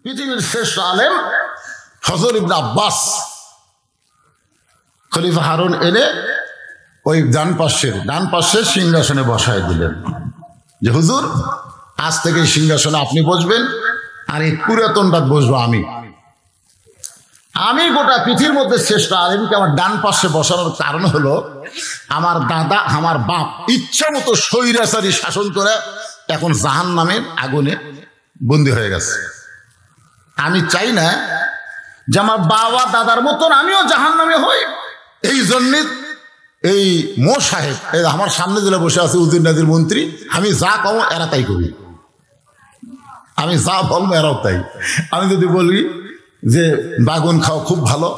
পৃথিবীর শ্রেষ্ঠ আলেম হযরত ইবনে আব্বাস খলিফা হারুন এনে ওই ডান পাশের সিংহাসনে বসায় দিলেন যে হুজুর আজ থেকে এই সিংহাসনে আপনি বসবেন আর এই পুরাতনটা বসবো আমি গোটা পৃথিবীর মধ্যে শ্রেষ্ঠ আলেমকে আমার ডান পাশে বসানোর কারণ হলো আমার দাদা আমার বাপ ইচ্ছা মতো স্বৈরাচারী শাসন করে এখন জাহান্নামের আগুনে বন্দী হয়ে গেছে। আমি চাই না যে আমার বাবা দাদার মতন আমিও জাহান্নামে হই। এই জন্যে এই মো সাহেব আমার সামনে জেলা বসে আছে উদ্দিন নাজির মন্ত্রী, আমি যা কম এরা তাই করি, আমি যা বলবো এরাও তাই। আমি যদি বলি যে বাগুন খাও খুব ভালো,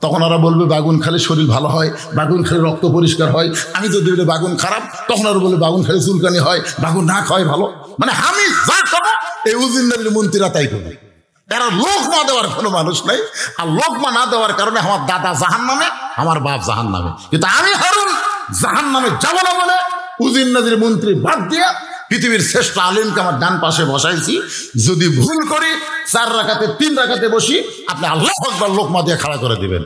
তখন ওরা বলবে বাগুন খেলে শরীর ভালো হয়, বাগুন খেলে রক্ত পরিষ্কার হয়। আমি যদি বলি বাগুন খারাপ, তখন ওরা বলবে বাগুন খেলে চুলকানি হয়, বাগুন না খাওয়াই ভালো। মানে আমি যা খাবো এই উদ্দিন নাজির মন্ত্রীরা তাই করবে। এরা লোকমা দেওয়ার কোনো মানুষ নাই, আর লোকমা না দেওয়ার কারণে আমার দাদা জাহান্নামে, আমার বাপ জাহান্নামে। কিন্তু আমি হারুন জাহান্নামে যাব না বলে উদ্দিন নাজির মন্ত্রী বাদ দিয়া পৃথিবীর শ্রেষ্ঠ আলেমকে আমার ডান পাশে বসাইছি। যদি ভুল করি 4 রাকাতে 3 রাকাতে বসি, আপনি আল্লাহু আকবার লোকমা দিয়ে খাড়া করে দিবেন।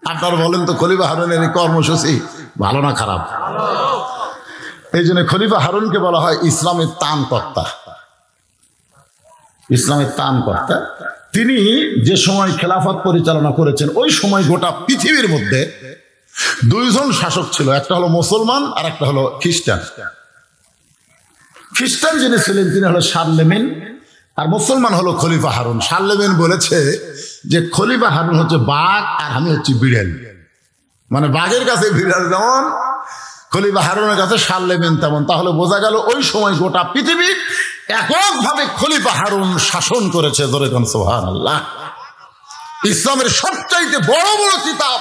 আপনারা বলেন তো খলিফা হারুনের এই কর্মসূচি ভালো না খারাপ? এই জন্য খলিফা হারুনকে বলা হয় ইসলামের ত্রাণকর্তা। ইসলামের ত্রাণকর্তা তিনি যে সময় খেলাফত পরিচালনা করেছেন, ওই সময় গোটা পৃথিবীর মধ্যে 2 জন শাসক ছিল, একটা হলো মুসলমান আর একটা হলো খ্রিস্টান। খ্রিস্টান যিনি ছিলেন তিনি হলো শারলেমেন, আর মুসলমান হলো খলিফা হারুন। শারলেমেন বলেছে যে খলিফা হারুন হচ্ছে বাঘ আর আমি হচ্ছি বিড়াল, মানে বাঘের কাছে বিড়াল যেমন খলিফা হারুনের কাছে শারলেমেন তেমন। তাহলে বোঝা গেল ওই সময় গোটা পৃথিবী এককভাবে খলিফা হারুন শাসন করেছে। ধরে কোন সুবহানাল্লাহ। ইসলামের সবচাইতে বড় বড় কিতাব,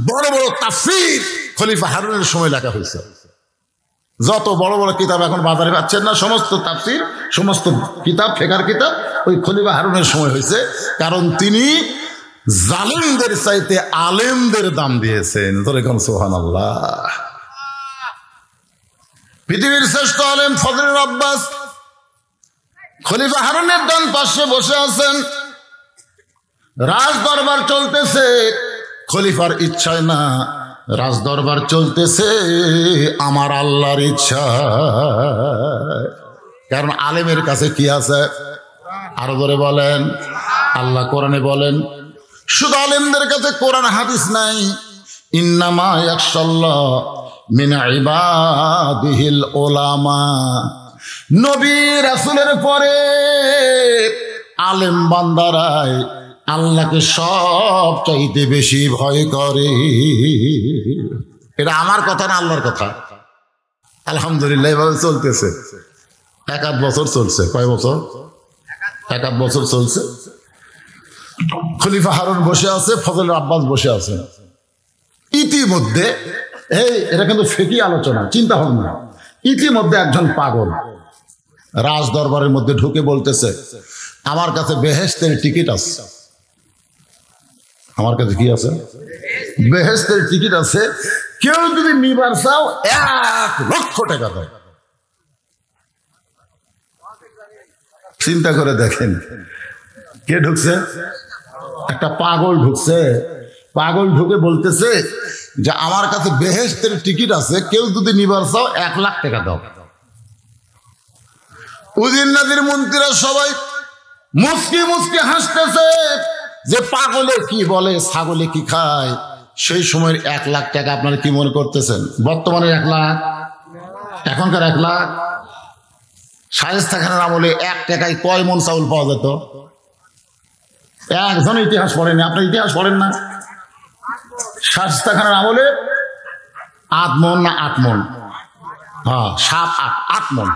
বড় বড় তাফসীর খলিফা হারুনের সময় লেখা হয়েছে। যত বড় বড় কিতাব এখন বাজারে পাচ্ছেন না, সমস্ত তাফসীর, সমস্ত কিতাব, ফিকহের কিতাব ওই খলিফা হারুনের সময় হয়েছে। কারণ তিনি জালিমদের চাইতে আলেমদের দাম দিয়েছেন। ধরে কোন সুবহানাল্লাহ। পৃথিবীর শ্রেষ্ঠ আলেম ফজলুল আব্বাস খলিফা হারুনের ডান পাশে বসে আছেন। রাজ দরবার চলতেছে, খলিফার ইচ্ছায় না, রাজ দরবার চলতেছে আমার আল্লাহর ইচ্ছা। কারণ আলেমের কাছে কি আছে? আরো ধরে বলেন, আল্লাহ কোরআনে বলেন। শুধু আলেমদের কাছে কোরআন হাদিস নাই, ইন্নামা ইয়াখশাল্লাহ মিন ইবাদিহিল উলামা। নবী রাসূলের পরে আলেম বান্দারাই আল্লাহকে সব চাইতে বেশি ভয় করে। এটা আমার কথা না, আল্লাহর কথা। আলহামদুলিল্লাহ এভাবে চলতেছে। 1-8 বছর চলছে। কয় বছর? 1-8 বছর চলছে। খলিফা হারুন বসে আছে, ফজলুল আব্বাস বসে আছে। ইতিমধ্যে এটা কিন্তু ফিকহি আলোচনা, চিন্তা ভাবনা। ইতিমধ্যে একজন পাগল রাজ দরবারের মধ্যে ঢুকে বলতেছে, আমার কাছে বেহেশতের টিকিট আছে। আমার কাছে কি আছে? বেহেশতের টিকিট আছে। কেউ যদি নিবার চাও 1 লক্ষ টাকা দেয়। চিন্তা করে দেখেন কে ঢুকছে? একটা পাগল ঢুকছে। পাগল ঢুকে বলতেছে যে আমার কাছে বেহেশতের টিকিট আছে, কেউ যদি নিবার চাও 1 লাখ টাকা দাও। উদ্দিন নাজির মন্ত্রীরা সবাই মুস্কি মুস্কি হাসতেছে যে পাগলে কি বলে, ছাগলে কি খায়। সেই সময়ের 1 লাখ টাকা আপনারা কি মনে করতেছেন? বর্তমানে 1 লাখ, এখনকার 1 লাখ। শায়েস্তা খানের আমলে 1 টাকায় কয় মন চাউল পাওয়া যেত? একজন ইতিহাস পড়েনি। আপনার ইতিহাস পড়েন না? শায়েস্তা খানের আমলে 8 মন না 8 মন? হ্যাঁ, 7-8 মন।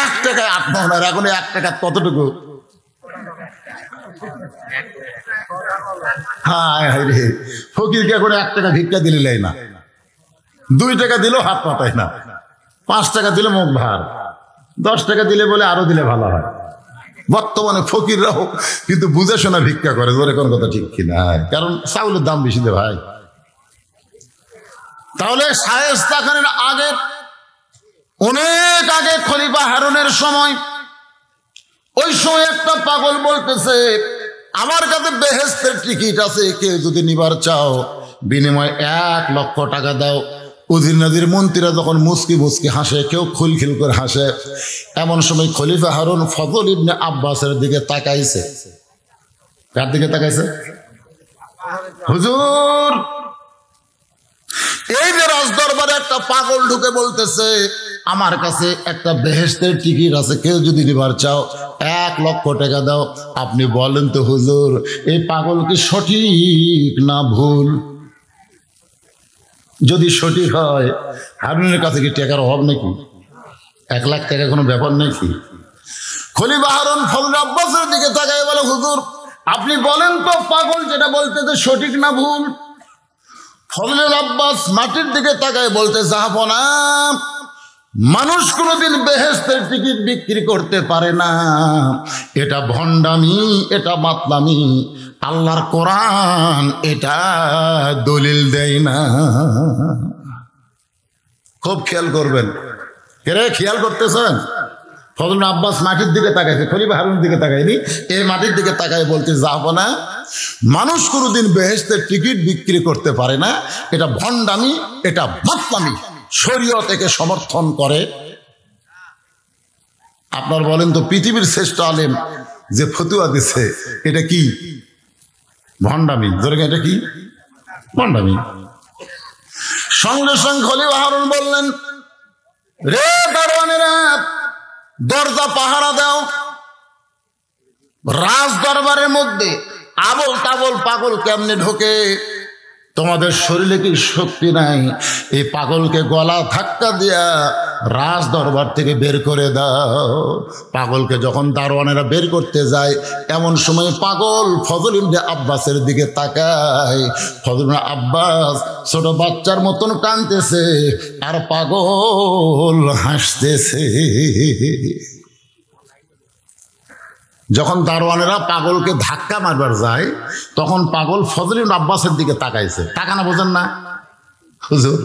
1 টাকায় 8 মন। আর এখন 1 টাকা কতটুকু? হ্যাঁ, ফকিরকে এখন 1 টাকা ভিক্ষা দিলে লাই না, 2 টাকা দিলেও হাত পাতায় না, 5 টাকা দিলে মুখ ভার, 10 টাকা দিলে বলে আরো দিলে ভালো হয়। বর্তমানে ফকিররাও কিন্তু বুঝে শোনা ভিক্ষা করে। জোরে কোন কথা ঠিক কিনা? কারণ চাউলের দাম বেশি দে ভাই। তাহলে শায়েস্তা খানের আগে, অনেক আগে খলিফা হারুনের সময়, ওই সময় একটা পাগল বলতেছে আমার কাছে বেহেশতের টিকিট আছে, কেউ যদি নিবার চাও বিনিময় 1 লক্ষ টাকা দাও। উজির নাজির মন্ত্রীরা যখন মুস্কি মুস্কি হাসে, কেউ খিলখিল করে হাসে, এমন সময় খলিফা হারুন ফজল ইবনে আব্বাসের দিকে তাকাইছে। কার দিকে তাকাইছে? হুজুর, এই যে রাজদরবারে একটা পাগল ঢুকে বলতেছে আমার কাছে একটা বেহেশতের টিকিট আছে, কেউ যদি নিবার চাও 1 লক্ষ টাকা দাও। আপনি বলেন তো হুজুর, এই পাগল কি সঠিক না ভুল? যদি সঠিক হয়, হারুনের কাছে কি টাকার অভাব নাকি? 1 লাখ টাকা কোনো ব্যাপার নাকি? খলিফা হারুন ফজল আব্বাসের দিকে তাকায় বলে হুজুর, আপনি বলেন তো পাগল যেটা বলতেছে সঠিক না ভুল? ফজল আব্বাস মাটির দিকে তাকায় বলতে যাবো না, মানুষ কোনোদিন বেহেশতের টিকিট বিক্রি করতে পারে না, এটা ভণ্ডামি, এটা মাতলামি, আল্লাহর কোরআন এটা দলিল দেয় না। খুব খেয়াল করবেন। কে খেয়াল করতেছেন? ফজল আব্বাস মাটির দিকে তাকাইছে, খলিফা হারুনের দিকে তাকায়নি, এই মাটির দিকে তাকাই বলতে যাবো না, মানুষ কোনোদিন বেহেশতের টিকিট বিক্রি করতে পারে না, এটা ভণ্ডামি, এটা মাতলামি, শরীয়ত একে সমর্থন করে। আপনার বলেন তো, পৃথিবীর শ্রেষ্ঠ আলেম যে ফতুয়া দিছে এটা কি? ভণ্ডামি। ধরে এটা কি? ভণ্ডামি। সঙ্গে সঙ্গে খলিফা হারুন বললেন, রে দারোয়ানেরা, দরজা পাহারা দাও। রাজ দরবারের মধ্যে আবল তাবল পাগল কেমনে ঢোকে? তোমাদের শরীরে কি শক্তি নাই? এই পাগলকে গলা ধাক্কা দিয়া রাজ দরবার থেকে বের করে দাও। পাগলকে যখন দারোয়ানেরা বের করতে যায়, এমন সময় পাগল ফজল ইবনে আব্বাসের দিকে তাকায়। ফজল ইবনে আব্বাস ছোট বাচ্চার মতন কাঁদতেছে আর পাগল হাসতেছে। যখন দারোয়ানেরা পাগলকে ধাক্কা মারবার যায়, তখন পাগল ফজল ইবনে আব্বাসের দিকে তাকাইছে। তাকানা বোঝেন না? হুজুর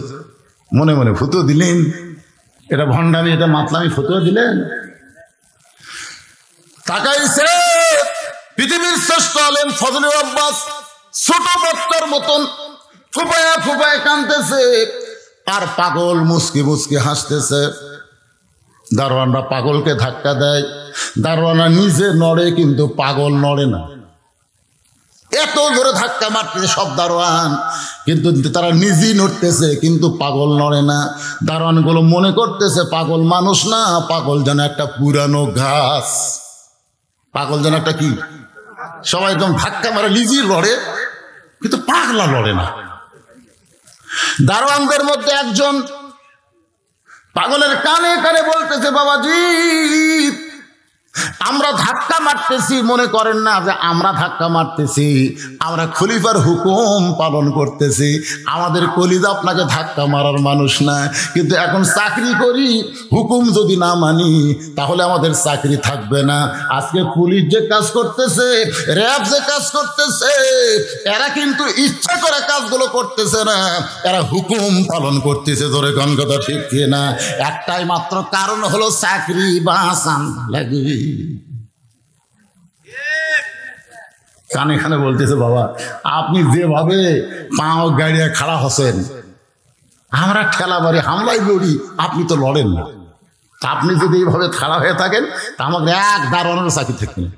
মনে মনে ফতুয়া দিলেন, এটা ভণ্ডামি, এটা মাতলামি ফতুয়া দিলেন। তাকাইছে পৃথিবীর শ্রেষ্ঠ আলেম ফজল ইবনে আব্বাস, ছোট বাচ্চার মতন ফুপায়া ফুপায়া কাঁদতেছে আর পাগল মুস্কি মুস্কি হাসতেছে। দারোয়ানরা পাগলকে ধাক্কা দেয়, দারোয়ানা নিজে নড়ে কিন্তু পাগল নড়ে না। এত জোরে ধাক্কা মারতেছে সব দারোয়ান, কিন্তু তারা নিজেই নড়তেছে কিন্তু পাগল নড়ে না। দারোয়ানগুলো মনে করতেছে পাগল মানুষ না, পাগল যেন একটা পুরানো ঘাস, পাগল যেন একটা কি। সবাই একদম ধাক্কা মারে নিজেই লড়ে কিন্তু পাগলা লড়ে না। দারোয়ানদের মধ্যে একজন পাগলের কানে কানে বলতেছে, বাবাজি আমরা ধাক্কা মারতেছি, মনে করেন না যে আমরা ধাক্কা মারতেছি, আমরা খলিফার হুকুম পালন করতেছি। আমাদের কলিজা আপনাকে ধাক্কা মারার মানুষ না, কিন্তু এখন চাকরি করি, হুকুম যদি না মানি তাহলে আমাদের চাকরি থাকবে না। আজকে পুলিশ যে কাজ করতেছে, র্যাব যে কাজ করতেছে, এরা কিন্তু ইচ্ছা করে কাজগুলো করতেছে না, এরা হুকুম পালন করতেছে। ধরে কোন কথা ঠিক কিনা? একটাই মাত্র কারণ হলো চাকরি বাঁচান লাগে। কানে কানে বলতেছে, বাবা আপনি যেভাবে পাও গাড়িয়া খাড়া হচ্ছেন, আমরা ঠেলা মারি হামলাই লড়ি, আপনি তো লড়েন না। আপনি যদি এইভাবে খাড়া হয়ে থাকেন তা আমাকে এক দারোয়ানের চাকরি থাকবে না।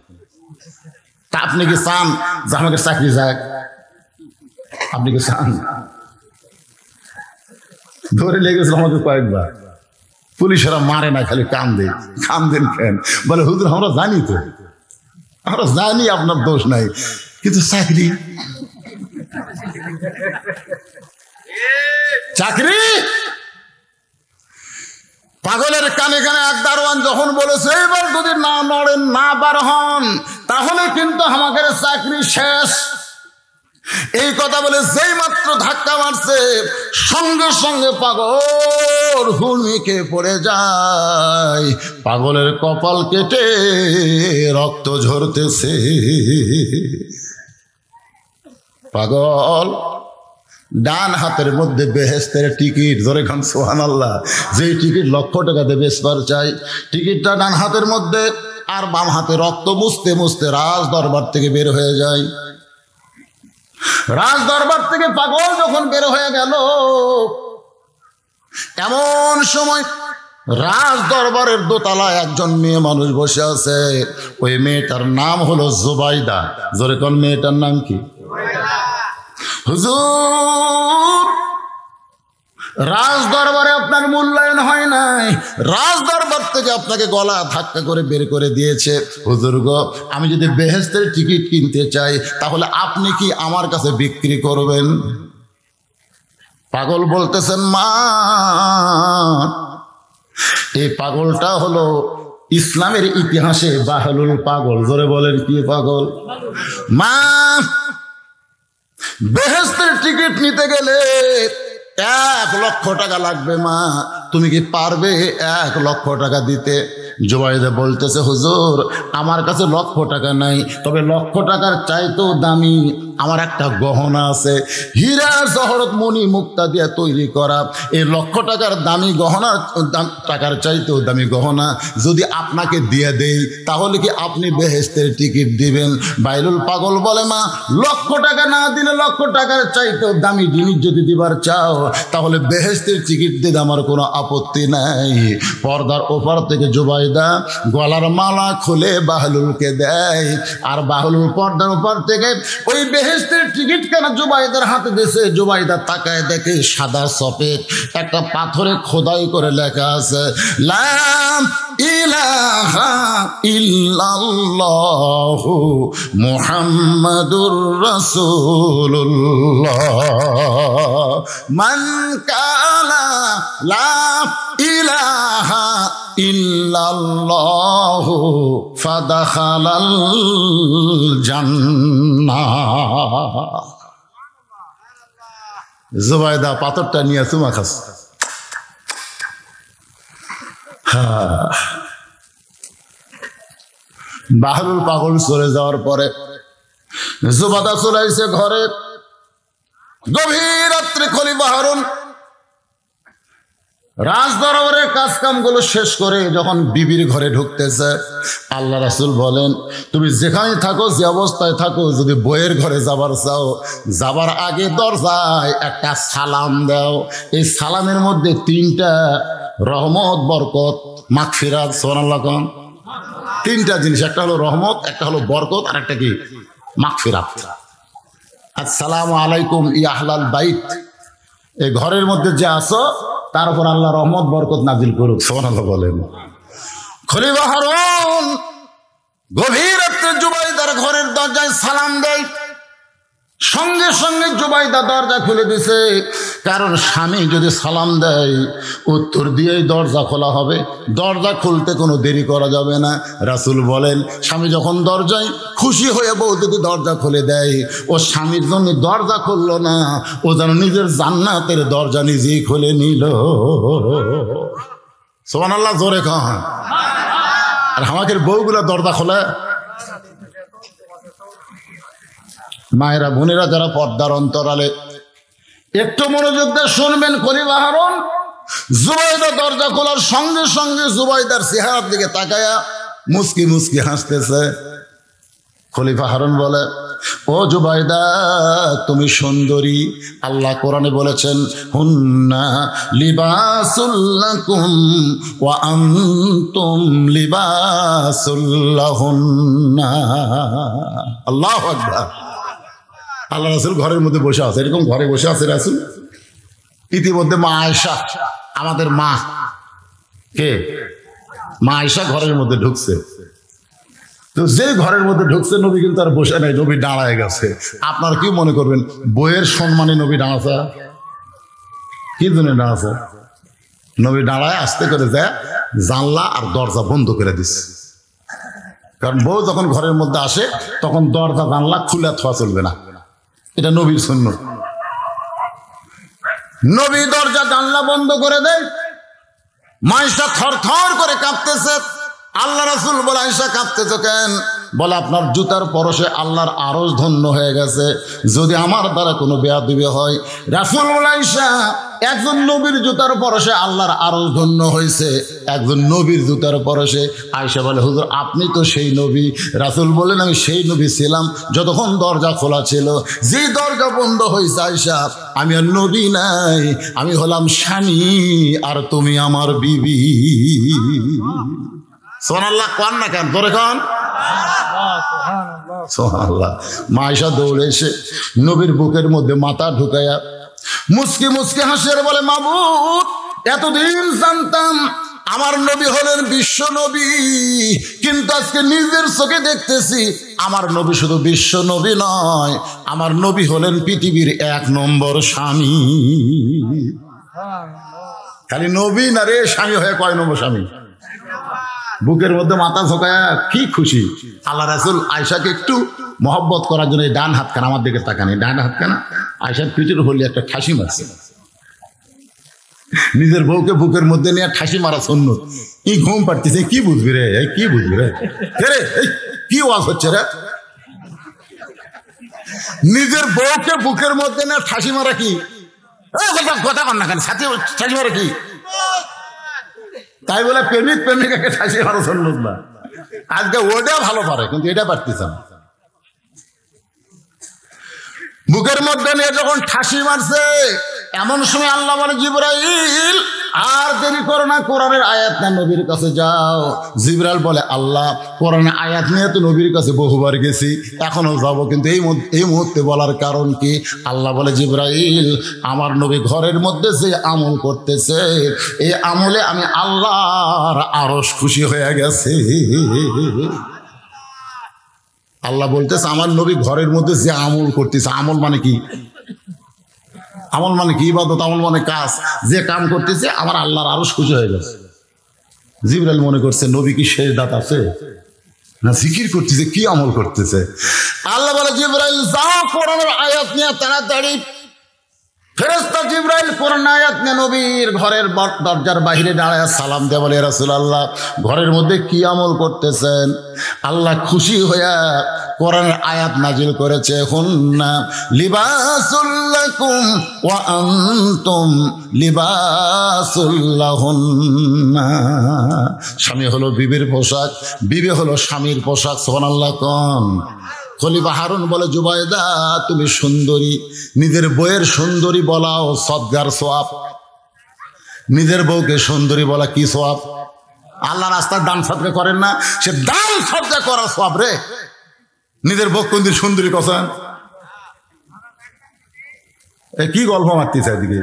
তা আপনি কি চান যে আমাকে চাকরি যাক? আপনি কি চান? ধরে লেগেছিল আমাকে কয়েকবার, পুলিশেরা মারে না, খালি কান্দে। কান্দেন কেন? বলে হুজুর আমরা জানি তো, আমরা জানি আপনার দোষ নাই, কিন্তু চাকরি চাকরি। পাগলের কানে কানে এক দারোয়ান যখন বলেছে এবার যদি না নড়েন, না বার হন, তাহলে কিন্তু আমাদের চাকরি শেষ। এই কথা বলে যেই মাত্র ধাক্কা মারছে, সঙ্গে সঙ্গে পাগল হুমড়ি পড়ে যায়। পাগলের কপাল কেটে রক্ত ঝরতেছে। পাগল ডান হাতের মধ্যে বেহেশতের টিকিট, ধরে খান সুবহানাল্লাহ। যেই টিকিট লক্ষ টাকা দিয়ে বেচবার চাই, টিকিটটা ডান হাতের মধ্যে, আর বাম হাতে রক্ত মুছতে মুছতে রাজ দরবার থেকে বের হয়ে যায়। রাজ দরবার থেকে পাগল যখন বের হয়ে গেল, এমন সময় রাজ দরবারের দোতলায় একজন মেয়ে মানুষ বসে আছে। ওই মেয়েটার নাম হলো জুবাইদা। জোরে কোন মেয়েটার নাম কি? হুজুর, রাজ দরবারে আপনার মূল্যায়ন হয় নাই, রাজ দরবার থেকে আপনাকে গলা ধাক্কা করে বের করে দিয়েছে। হুজুর গো, আমি যদি বেহেশতের টিকিট কিনতে চাই তাহলে আপনি কি আমার কাছে বিক্রি করবেন? পাগল বলতেছেন, মা, এই পাগলটা হলো ইসলামের ইতিহাসে বাহলুল পাগল। জোরে বলেন, কি পাগল? মা, বেহেশতের টিকিট নিতে গেলে 1 লক্ষ টাকা লাগবে। মা, তুমি কি পারবে 1 লক্ষ টাকা দিতে? জুবাইদা বলতেছে, হুজুর, আমার কাছে লক্ষ টাকা নাই, তবে লক্ষ টাকার চাইতেও দামি আমার একটা গহনা আছে, হীরা জহরত মণি মুক্তা দিয়ে তৈরি করা। এই লক্ষ টাকার দামি গহনা, টাকার চাইতেও দামি গহনা যদি আপনাকে দিয়ে দেই তাহলে কি আপনি বেহেশতের টিকিট দিবেন? বাইলুল পাগল বলে, মা, লক্ষ টাকা না দিলে লক্ষ টাকার চাইতেও দামি জিনিস যদি দিবার চাও তাহলে বেহেশতের টিকিট দিতে আমার কোনো আপত্তি নাই। পর্দার ওপার থেকে জুবাইদা গলার মালা খুলে বাহলুলকে দেয়, আর বাহলুল পর্দার ওপার থেকে ওই বেহেশতের টিকিট কেন জুবাইদার হাতে দিয়েছে। জুবাইদা তাকায় দেখে সাদা সফেদ একটা পাথরে খোদাই করে লেখা আছে, লা ইলাহা ইল্লাল্লাহু মুহাম্মাদুর রাসূলুল্লাহ, মান কালা লা ইলাহা ইল্লাল্লাহু ফাদাখালাল জান্নাহ। জুবাইদা পাথরটা নিয়ে চুমা খাস। বাহলুল পাগল চলে যাওয়ার পরে জুবাইদা চলে এসে ঘরে। গভীর রাত্রে খলিফা হারুন রাজ দরবারের কাজ কামগুলো শেষ করে যখন বিবির ঘরে ঢুকতেছে, আল্লাহ রাসূল বলেন, তুমি যেখানে থাকো, যে অবস্থায় থাকো, যদি বইয়ের ঘরে যাবার চাও, যাবার আগে দরজায় একটা সালাম দাও। এই সালামের মধ্যে 3টা রহমত, বরকত, মাগফিরাত, সুবহানাল্লাহ কোন 3টা জিনিস, একটা হলো রহমত, একটা হলো বরকত, আর একটা কি? মাগফিরাত। আসসালামু আলাইকুম ইয়া আহলাল বাইত, এই ঘরের মধ্যে যে আছো তার উপর আল্লাহ রহমত বরকত নাজিল করুক, সুবহানাল্লাহ বলেন। খলিফা হারুন গভীর রাতে জুবাইদার ঘরের দরজায় সালাম দেয়, সঙ্গে সঙ্গে জুবাইদা দরজা খুলে দিছে। কারণ স্বামী যদি সালাম দেয় উত্তর দিয়েই দরজা খোলা হবে, দরজা খুলতে কোনো দেরি করা যাবে না। রাসূল বলেন, স্বামী যখন দরজায় খুশি হয়ে বউ যদি দরজা খুলে দেয়, ও স্বামীর জন্য দরজা খুললো না, ও যেন নিজের জান্নাতের দরজা নিজেই খুলে নিল। সুবহানাল্লাহ, জোরে খান। আর আমাদের বউগুলা দরজা খোলে। মায়েরা, বোনেরা যারা পর্দার অন্তরালে, একটু মনোযোগ দিয়ে শুনবেন। খলিফা হারুন জুবাইদা দরজা খোলার সঙ্গে সঙ্গে জুবাইদার চেহারার দিকে তাকায়া মুস্কি মুস্কি হাসতেছে। খলিফা হারুন বলে, ও জুবাইদা, তুমি সুন্দরী। আল্লাহ কোরআনে বলেছেন, হুন্না লিবাসুল লাকুম ওয়া আনতুম লিবাসুল লাহুন্না। আল্লাহু আকবার। আল্লাহ রাসূল ঘরের মধ্যে বসে আছে, এরকম ঘরে বসে আছে রাসূল। ইতিমধ্যে মা আয়েশা, আমাদের মা, কে? মা আয়েশা ঘরের মধ্যে ঢুকছে। তো যে ঘরের মধ্যে ঢুকছে, নবী কিন্তু আর বসে নাই, নবী দাঁড়ায় গেছে। আপনারা কি মনে করবেন, বইয়ের সম্মানে নবী দাঁড়াছে? কি জন্য দাঁড়াছে? নবী দাঁড়ায় আস্তে করে যায় জানলা আর দরজা বন্ধ করে দিচ্ছে। কারণ বউ যখন ঘরের মধ্যে আসে তখন দরজা জানলা খুলে থোয়া চলবে না, এটা নবীর সুন্নাত। নবী দরজা জানলা বন্ধ করে দেয়। মা আয়েশা থরথর করে কাঁপতেছে। আল্লাহ রাসূল বলে, আয়েশা কাঁপতেছো কেন? বলে আপনার জুতার পরশে আল্লাহর আরশ ধন্য হয়ে গেছে। যদি আমার দ্বারা কোনো বেয়াদবি হয়, রাসূল আয়েশা একজন নবীর জুতার পরশে আল্লাহর আরশ ধন্য হয়েছে, একজন নবীর জুতার পরশে। আয়েশা বলে হুজুর আপনি তো সেই নবী। রাসূল বলেন আমি সেই নবী ছিলাম যতক্ষণ দরজা খোলা ছিল, যেই দরজা বন্ধ হয়েছে আয়েশা আমি আর নবী নাই, আমি হলাম স্বামী আর তুমি আমার বিবি। সুবহানাল্লাহ কোন না কেন তোরে কোন সুবহানাল্লাহ। মা আয়েশা দৌড়ে এসে নবীর বুকের মধ্যে মাথা ঢুকায়া মুস্কি মুস্কি হাসিয়ে বলে মাবুদ এতদিন জানতাম আমার নবী হলেন বিশ্ব নবী, কিন্তু আজকে নিজের চোখে দেখতেছি আমার নবী শুধু বিশ্ব নবী নয়, আমার নবী হলেন পৃথিবীর 1 নম্বর স্বামী। খালি নবী না রে, স্বামী হয়ে কয় নম্বর স্বামী? বুকের মধ্যে মাথা ঝোঁকায়া কি খুশি। আল্লাহ রাসূল আয়েশাকে একটু মহব্বত করার জন্য ডান হাত খানা আমার দিকে তাকানি, ডান হাত খানা আয়েশার পিঠের হলি একটা ঠাসি মারছে। নিজের বউকে বুকের মধ্যে নিয়ে ঠাসি মারা সুন্নত। এই ঘুম পাড়তেছে, কি বুঝবি রে, কি বুঝবি রে, কি ওয়াজ হচ্ছে রে? নিজের বউকে বুকের মধ্যে নিয়ে ঠাসি মারা কি কথা কর না কেন? সাথে ঠাসি মারা কি? তাই বলে প্রেমিক প্রেমিকাকে ঠাসি মারা সুন্নত না। আজকে ওটা ভালো পারে কিন্তু এটা পারতেছে না। বুকের মধ্যে নিয়ে যখন ঠাসি মারছে এমন সময় আল্লাহ বলে জিবরাইল আর দেরি করো না, কোরআনের আয়াত না নবীর কাছে যাও। জিবরাইল বলে আল্লাহ কোরআনের আয়াত নিয়ে তো নবীর কাছে বহুবার গেছি, এখনো যাব, কিন্তু এই মুহূর্তে বলার কারণ কি? আল্লাহ বলে জিবরাইল আমার নবী ঘরের মধ্যে যে আমল করতেছে এই আমলে আমি আল্লাহর আরশ খুশি হয়ে গেছে। আল্লাহ বলতেছে আমার নবী ঘরের মধ্যে যে আমল করতেছে, আমল মানে কি? আমল মানে কি? ইবাদত। আমল মানে কাজ। যে কাম করতেছে আমার আল্লাহর আরশ খুশি হয়ে গেছে। জিবরাইল মনে করছে নবী কি সেজদাত আছে না জিকির করতেছে, কি আমল করতেছে? আল্লাহ বলে জিবরাইল যাও কোরআনের আয়াত নিয়ে তাড়াতাড়ি। ফেরেশতা জিবরাইল কোরআন আয়াত নিয়ে নবীর ঘরের দরজার বাইরে দাঁড়ায় সালাম দেয়া বলে রাসূলুল্লাহ ঘরের মধ্যে কি আমল করতেছেন? আল্লাহ খুশি হইয়া কোরআনের আয়াত নাজিল করেছে, হুন্না লিবাসুল লাকুম ওয়া আনতুম লিবাসুল লাহুন্না। স্বামী হলো বিবির পোশাক, বিবি হলো স্বামীর পোশাক। সুবহানাল্লাহ কোন। খলিফা হারুন বলে জুবাইদা তুমি সুন্দরী, নিজের বউয়ের সুন্দরী বলাও সদগার সওয়াব। নিজের বউকে সুন্দরী বলা কি সওয়াব? আল্লাহ রাস্তার দান সদকা করেন না, সে দান সদকা করার সওয়াব রে। নিজের বউ কোন দিন সুন্দরী কথা কি গল্প মারতেছে এদিকে?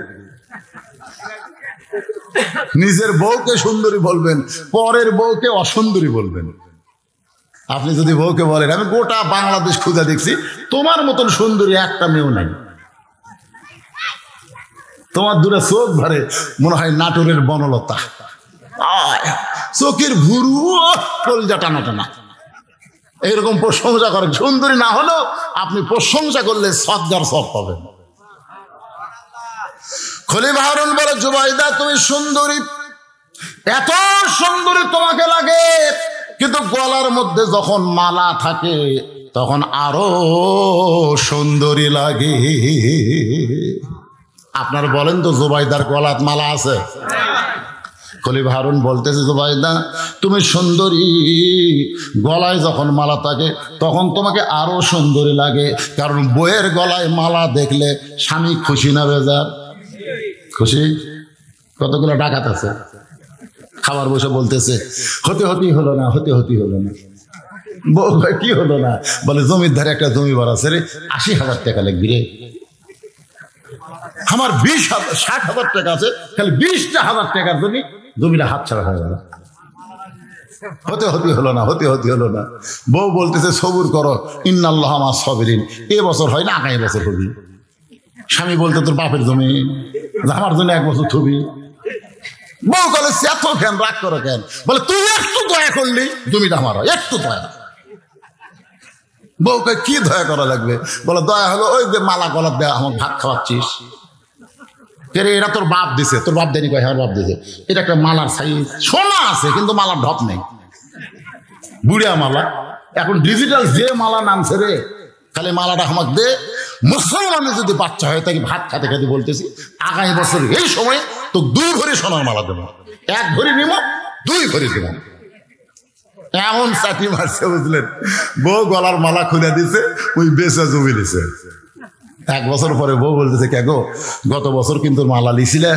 নিজের বউকে সুন্দরী বলবেন, পরের বউকে অসুন্দরী বলবেন। আপনি যদি বউকে বলেন আমি গোটা বাংলাদেশ খুঁজে দেখছি তোমার মতন সুন্দরী একটা মেয়েও নাই, তোমার দূরে চোখ ধরে মনে হয় নাটোরের বনলতা, চোখের ভুরু কলজা টানা টানা, এইরকম প্রশংসা করেন। সুন্দরী না হলেও আপনি প্রশংসা করলে সদগার সব পাবেন। খলিফা হারুন বলে জুবাইদা তুমি সুন্দরী, এত সুন্দরী তোমাকে লাগে, কিন্তু গলার মধ্যে যখন মালা থাকে তখন আরো সুন্দরী লাগে। আপনার বলেন তো জুবাইদার গলাত মালা আছে? খলিফা হারুন বলতেছে জুবাইদা তুমি সুন্দরী, গলায় যখন মালা থাকে তখন তোমাকে আরো সুন্দরী লাগে, কারণ বইয়ের গলায় মালা দেখলে স্বামী খুশি না বেজার? খুশি। কতগুলো ডাকাত আছে খাবার বসে বলতেছে হতে হতেই হলো না, হতে হতেই হলো না। বউ কি হলো না? বলে জমির ধারে একটা জমি বার আছে রে, ৮০,০০০ টাকা লাগবে রে। আমার ৬০,০০০ টাকা আছে, খালি ২০,০০০ টাকার জন্য জমিটা হাত ছাড়া হয়ে গেল। হতে হতেই হলো না, হতে হতে হলো না। বউ বলতেছে সবুর করো, ইন্নাল্লাহ মা সাবিরিন। এ বছর হয় না, আগামী বছর হবি। স্বামী বলতে তোর বাপের জমি, আমার জন্য ১ বছর থবি। বউ বলে এত কেন, রাগ করো কেন? বলে তুই একটু দয়া করলি জমিটা আমার হয়, একটু দয়া। বউকে কি দয়া করা লাগবে? বলে দয়া হলো ওই যে মালা গলার দেয়া আমার ভাত খাওয়াচ্ছিস, এটা তোর বাপ দিছে। তোর বাপ দেয়নি? কয় হ্যাঁ বাপ দিছে। এটা একটা মালার সাইজ, সোনা আছে কিন্তু মালার ঢপ নেই। বুড়িয়া মালা। এখন ডিজিটাল যে মালা নামছে রে, খালি মালাটা আমাকে দে। মুসলমানের যদি বাচ্চা হয় তাকে ভাত খাতে খাতে বলতেছি আগামী বছর এই সময় তো 2 ভরি সোনার মালা দেবো, 1 ভরি নিব 2 ভরি দেব। এমন চাকরি মারছে বুঝলেন, বউ গলার মালা খুলে দিছে, ওই বেচা জমি দিছে। 1 বছর পরে বউ বলতেছে, কে গো গত বছর কিন্তু মালা লিছিলে,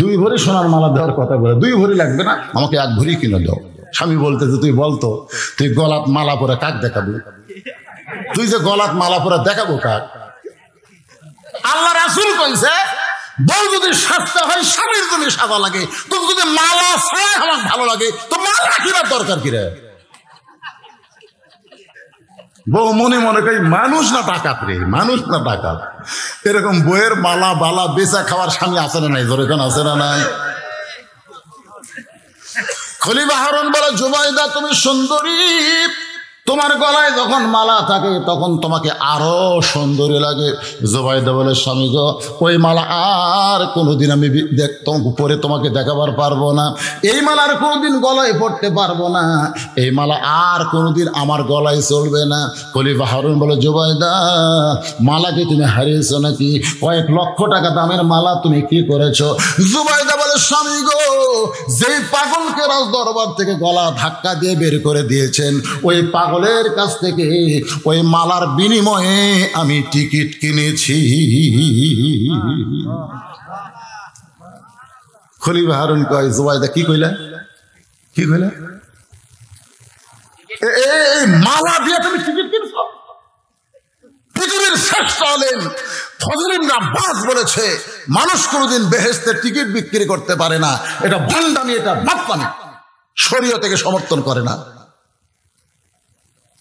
2 ভরি সোনার মালা দেওয়ার কথা বলে, 2 ভরি লাগবে না, আমাকে 1 ভরি কিনে দাও। স্বামী বলতেছে, তুই বলতো তুই গলাত মালা পরে কাক দেখাবি? তুই যে গলাত মালা পরে দেখাবো কাক? আল্লাহ রাসূল কইছে, বউ যদি সাজতে হয় স্বামীর জন্য সাজা লাগে, তোর যদি মালা ছাড়া আমার ভালো লাগে তো মালা কিনার দরকার কিরে? বউ মনে মনে কই মানুষ না ডাকাত রে, মানুষ না ডাকাত। এরকম বইয়ের মালা বালা বেচা খাওয়ার স্বামী আছে না নাই? জোরে কেন আছে না নাই? খলিফা হারুন বলে, জুবাইদা তুমি সুন্দরী, তোমার গলায় যখন মালা থাকে তখন তোমাকে আরো সুন্দরী লাগে। জুবাইদা বলে, স্বামী গো ওই মালা আর কোনোদিন আমি পরে তোমাকে দেখাবার পারবো না, এই মালা আর কোনোদিন গলায় পড়তে পারবো না, এই মালা আর কোনোদিন আমার গলায় চলবে না। খলিফা হারুন বলে, জুবাইদা মালাকে তুমি হারিয়েছো নাকি? কয়েক লক্ষ টাকা দামের মালা তুমি কি করেছো? জুবাইদা বলে, স্বামী গো যেই পাগলকে রাজ দরবার থেকে গলা ধাক্কা দিয়ে বের করে দিয়েছেন, ওই পাগলের কাছ থেকে ওই মালার বিনিময়ে আমি টিকিট কিনেছি। খলিফা হারুন কয়, জুবাইদা কি কইলা, কি কইলা? এই মালা দিয়ে তুমি টিকিট কিনছো? পৃথিবীর শ্রেষ্ঠ আলেম ফজল ইবনে আব্বাস বলেছে, মানুষ কোনোদিন বেহেশতের টিকিট বিক্রি করতে পারে না, এটা ভণ্ডামি, এটা বাপ্পামি, শরীয়ত থেকে সমর্থন করে না।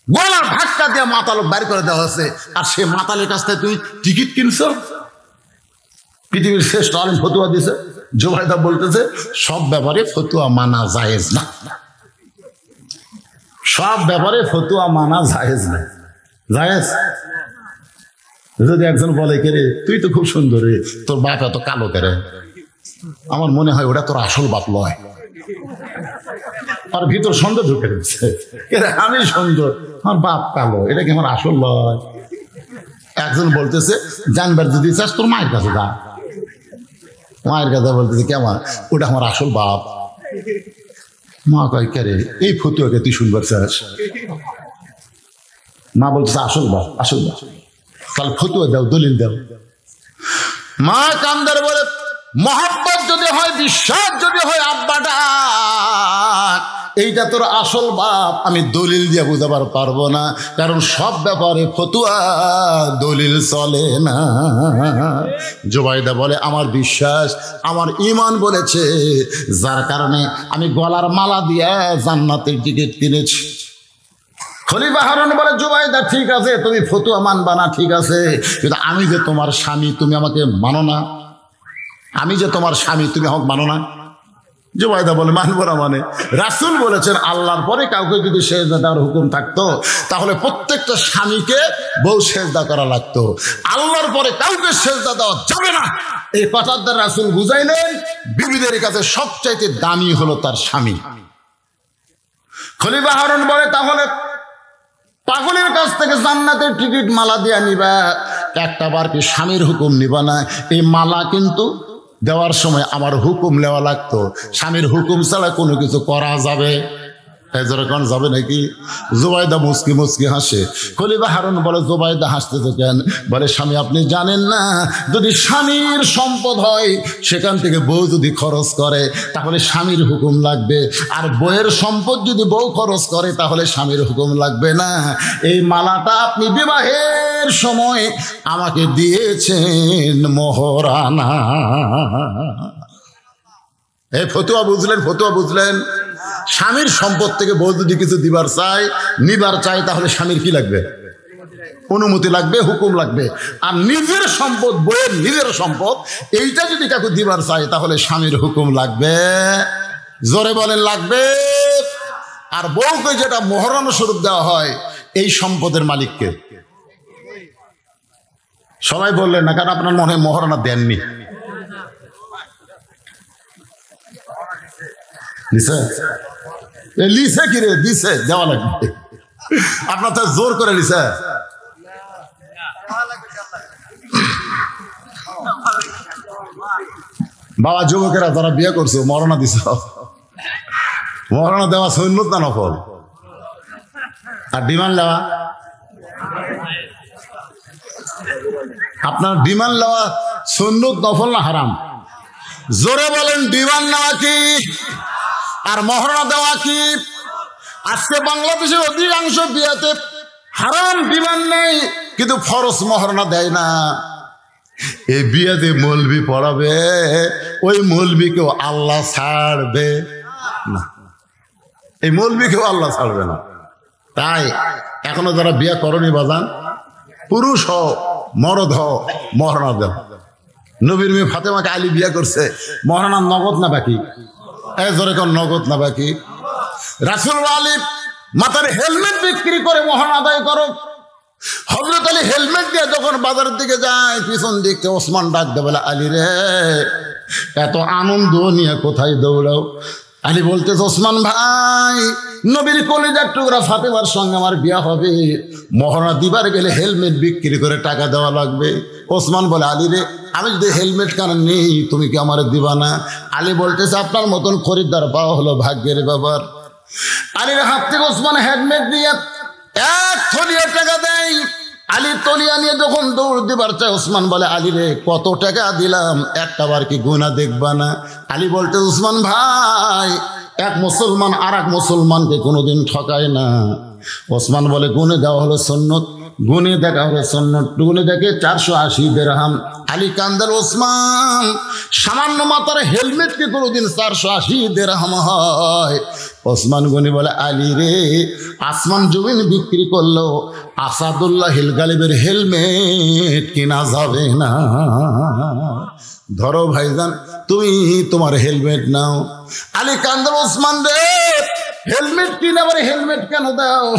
গলার ধাক্কা দিয়ে মাতাল বাইর করে দেওয়া হয়েছে, আর সে মাতালের কাছ থেকে তুই টিকিট কিনছো? পৃথিবীর শ্রেষ্ঠ আলেম ফতুয়া দিছে। জুবাইদা বলতেছে, সব ব্যাপারে ফতুয়া মানা জায়েজ না, সব ব্যাপারে ফতুয়া মানা জায়েজ না। জায়েজ যদি একজন বলে, কে রে তুই তো খুব সুন্দর রে, তোর বাপ এত কালো কেরে? আমার মনে হয় ওটা তোর আসল বাপ লয়, আর ভিতর সন্দেহ ঢুকে দিচ্ছে, আমি সুন্দর আমার বাপ কালো, এটা কি আমার আসল লয়? একজন বলতেছে, জানবার যদি চাস তোর মায়ের কাছে যা। মায়ের কাছে বলতেছে, কেমন ওটা আমার আসল বাপ? মা কয়, কে রে এই ফতুয়াকে তুই শুনবার চাস? মা বলতেছে, আসল বাপ, আসল বাপ, তাহলে ফতুয়া দাও, দলিল দাও। মা কান্দার বলে, মহব্বত যদি হয়, বিশ্বাস যদি হয়, আব্বাটা এইটা তোর আসল বাপ, আমি দলিল দিয়ে বুঝাবার পারবো না, কারণ সব ব্যাপারে ফতুয়া দলিল চলে না। জুবাইদা বলে, আমার বিশ্বাস, আমার ঈমান বলেছে, যার কারণে আমি গলার মালা দিয়ে জান্নাতের টিকিট কিনেছি। খলিফা হারুন বলে, জুবাইদা ঠিক আছে, তুমি ফতুয়া মানবা না ঠিক আছে, কিন্তু আমি যে তোমার স্বামী তুমি আমাকে মানো না, আমি যে তোমার স্বামী তুমি আমাকে মানো না। জুবাইদা বলে, মানবো না মানে? রাসূল বলেছেন, আল্লাহর পরে কাউকে যদি সেজদা দেওয়ার হুকুম থাকতো তাহলে প্রত্যেকটা স্বামীকে বউ সেজদা করা লাগতো, আল্লাহর পরে কাউকে সেজদা দেওয়া যাবে না। এই কথার দ্বারা রাসূল বুঝাইলেন, বিবিদের কাছে সবচাইতে দামি হলো তার স্বামী। খলিফা হারুন বলে, তাহলে পাগলের কাছ থেকে জান্নাতের টিকিট মালা দিয়া নিবা, একটা বার কি স্বামীর হুকুম নিবা না? এই মালা কিন্তু দেওয়ার সময় আমার হুকুম নেওয়া লাগতো, স্বামীর হুকুম ছাড়া কোনো কিছু করা যাবে যেরকম যাবে নাকি? জুবাইদা মুচকি মুচকি হাসে। খলিফা হারুন বলে, জুবাইদা হাসতেছে কেন? বলে, স্বামী আপনি জানেন না, যদি স্বামীর সম্পদ হয় সেখান থেকে বউ যদি খরচ করে তাহলে স্বামীর হুকুম লাগবে, আর বউয়ের সম্পদ যদি বউ খরচ করে তাহলে স্বামীর হুকুম লাগবে না। এই মালাটা আপনি বিবাহের সময় আমাকে দিয়েছেন মোহরানা। এই ফতুয়া বুঝলেন? ফতুয়া বুঝলেন? স্বামীর সম্পদ থেকে বউ যদি কিছু দিবার চাই, নিবার চাই, তাহলে স্বামীর কি লাগবে? অনুমতি লাগবে, হুকুম লাগবে। আর নিজের সম্পদ, বউয়ের নিজের সম্পদ, এইটা যদি কাউকে দিবার চাই তাহলে স্বামীর হুকুম লাগবে। জোরে বলেন, লাগবে। আর বউকে যেটা মোহরানা স্বরূপ দেওয়া হয়, এই সম্পদের মালিককে। সবাই বললেন না, কারণ আপনার মনে হয় মোহরানা দেননি। লিসে কিরে দিছে দেওয়া লাগবে আপনার তো জোর করে লিসে বাবা যুবকেরা যারা বিয়ে করছো মরনা দিছ মরনা দেওয়া সুন্নত না নফল আর ডিমান্ড নেওয়া আপনার ডিমান্ড নেওয়া সুন্নত নফল না হারাম জোরে বলেন ডিমান্ড নেওয়া কি আর মহরনা দেওয়া কি আজকে বাংলাদেশের অধিকাংশ বিয়েতে হারাম ডিমান্ড নেই কিন্তু ফরজ মহরনা দেয় না এই বিয়েতে মৌলবি পড়াবে ওই মৌলবিকেও আল্লাহ ছাড়বে না এই মৌলবিকেও আল্লাহ ছাড়বে না তাই এখনো যারা বিয়ে করনি বাজান পুরুষ হ মরদ হ মহরনা দেও নবীর মেয়ে ফাতেমাকে আলী বিয়ে করছে মহরনা নগদ না বাকি জোরে কোন নগদ না বাকি রাসূল আলী মাথার হেলমেট বিক্রি করে মহরনা আদায় করো হযরত আলী হেলমেট দিয়ে যখন বাজারের দিকে যায় পিছন দিক থেকে ওসমান ডাক দে বলে আলী রে এত আনন্দ নিয়ে কোথায় দৌড়াও আলী বলতেছে ওসমান ভাই নবীর কলিজার টুকরা ফাতেমার সঙ্গে আমার বিয়ে হবে মহরনা দিবার গেলে হেলমেট বিক্রি করে টাকা দেওয়া লাগবে ওসমান বলে আলী রে আমি যদি হেলমেট কেন নেই তুমি কি আমার দিবা না আলী বলতেছে আপনার মতন খরিদ্দার পাওয়া হলো ভাগ্যের ব্যাপার আলীর হাত থেকে ওসমান হেলমেট দিয়ে এক থলিয়া টাকা দেয় আলী তলিয়া নিয়ে যখন দৌড় দিবার চায় ওসমান বলে আলী রে কত টাকা দিলাম একটা বার কি গুণা দেখবা না আলী বলতে ওসমান ভাই এক মুসলমান আর এক মুসলমানকে কোনোদিন ঠকায় না ওসমান বলে গুনে দেওয়া হলো সুন্নত গুনে দেখা হলো সুন্নত গুনে দেখে 480 দিরহাম আলী কান্দার ওসমান সামান্য মাথার হেলমেট কি কোনোদিন 480 দিরহাম হয় ওসমান গনি বলে আলী রে আসমান জমিন বিক্রি করলো আসাদুল্লাহ হিল গালিবের হেলমেট কিনা যাবে না ধরো ভাইজান তুমি তোমার হেলমেট নাও আলী কান্দার ওসমান রে হেলমেট কিনে আবার হেলমেট কেন দাও